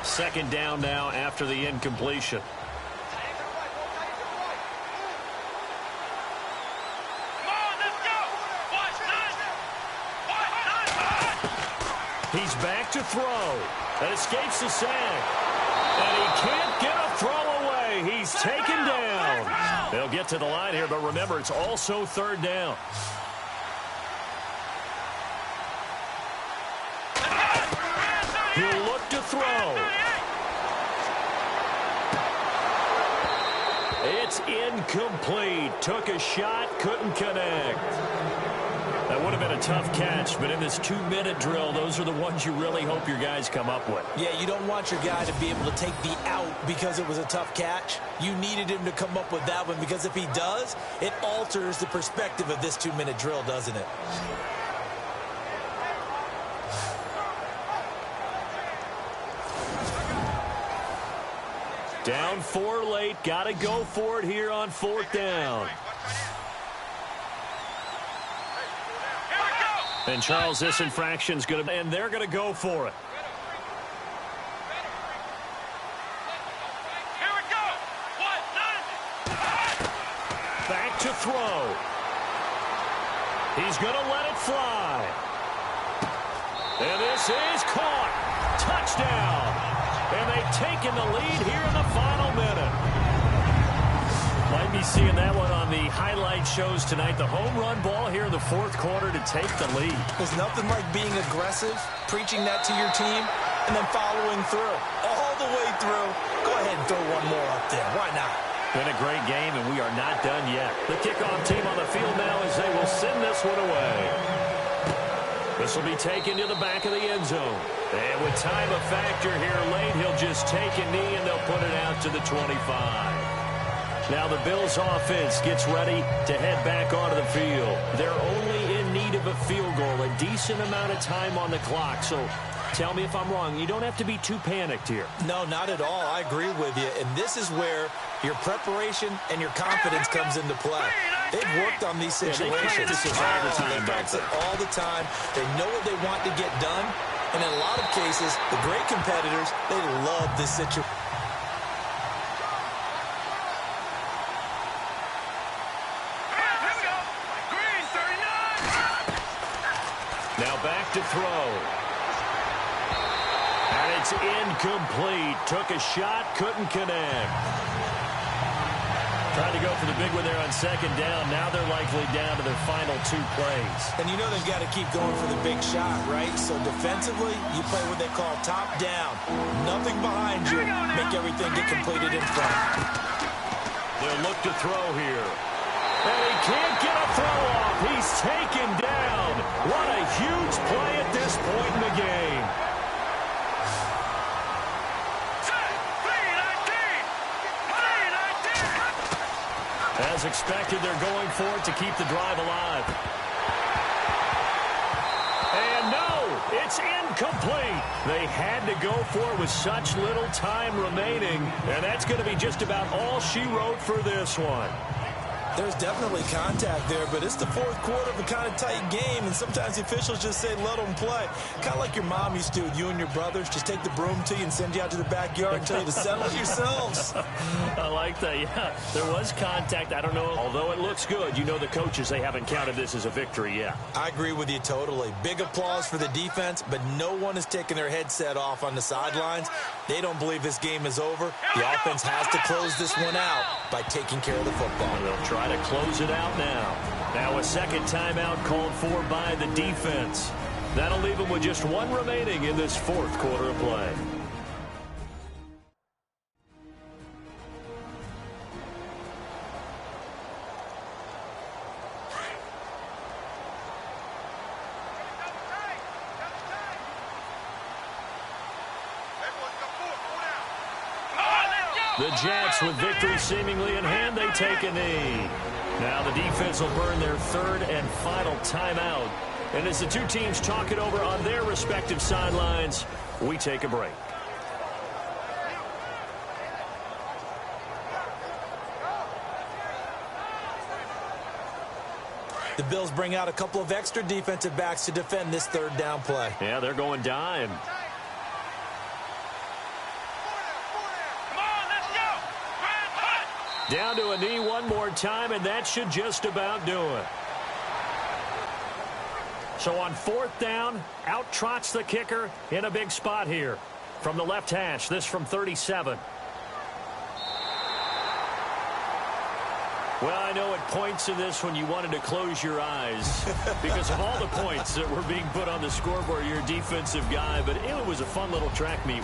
Second down now after the incompletion. He's back to throw. And escapes the sack. And he can't get a throw away. He's taken down. They'll get to the line here, but remember, it's also 3rd down. He'll look to throw. It's incomplete. Took a shot, couldn't connect. That would have been a tough catch, but in this 2-minute drill, those are the ones you really hope your guys come up with. Yeah, you don't want your guy to be able to take the out because it was a tough catch. You needed him to come up with that one, because if he does, it alters the perspective of this 2-minute drill, doesn't it? Down 4 late. Got to go for it here on 4th down. And Charles, this infraction's going to, and they're going to go for it. Here we go. Back to throw. He's going to let it fly. And this is caught. Touchdown. And they've taken the lead here in the final minute. Might be seeing that one on the highlight shows tonight. The home run ball here in the 4th quarter to take the lead. There's nothing like being aggressive, preaching that to your team, and then following through. All the way through. Go ahead and throw one more up there. Why not? Been a great game, and we are not done yet. The kickoff team on the field now as they will send this one away. This will be taken to the back of the end zone. And with time a factor here late, he'll just take a knee, and they'll put it out to the 25. Now the Bills offense gets ready to head back onto the field. They're only in need of a field goal, a decent amount of time on the clock. So tell me if I'm wrong. You don't have to be too panicked here. No, not at all. I agree with you. And this is where your preparation and your confidence comes into play. They've worked on these situations. They practice this all the time. They practice it all the time. They know what they want to get done. And in a lot of cases, the great competitors, they love this situation. Now back to throw. And it's incomplete. Took a shot, couldn't connect. Trying to go for the big one there on 2nd down. Now they're likely down to their final 2 plays. And you know they've got to keep going for the big shot, right? So defensively, you play what they call top down. Nothing behind you. Make everything get completed in front. They'll look to throw here. And he can't get a throw off. He's taken down. What a huge play at this point in the game. As expected, they're going for it to keep the drive alive. And no, it's incomplete. They had to go for it with such little time remaining, and that's going to be just about all she wrote for this one. There's definitely contact there, but it's the fourth quarter of a kind of tight game, and sometimes the officials just say, let them play. Kind of like your mom used to with you and your brothers. Just take the broom to you and send you out to the backyard and tell you to settle it yourselves. I like that. Yeah, there was contact. I don't know. Although it looks good, you know the coaches, they haven't counted this as a victory yet. I agree with you totally. Big applause for the defense, but no one is taking their headset off on the sidelines. They don't believe this game is over. The offense has to close this one out by taking care of the football. And they'll try to close it out now. Now a second timeout called for by the defense. That'll leave them with just one remaining in this fourth quarter of play. The Jets, with victory seemingly in hand, they take a knee. Now the defense will burn their third and final timeout. And as the two teams talk it over on their respective sidelines, we take a break. The Bills bring out a couple of extra defensive backs to defend this third down play. Yeah, they're going dime. Down to a knee one more time, and that should just about do it. So on fourth down, out trots the kicker in a big spot here. From the left hash, this from 37. Well, I know at points in this when you wanted to close your eyes because of all the points that were being put on the scoreboard, you're a defensive guy, but it was a fun little track meet.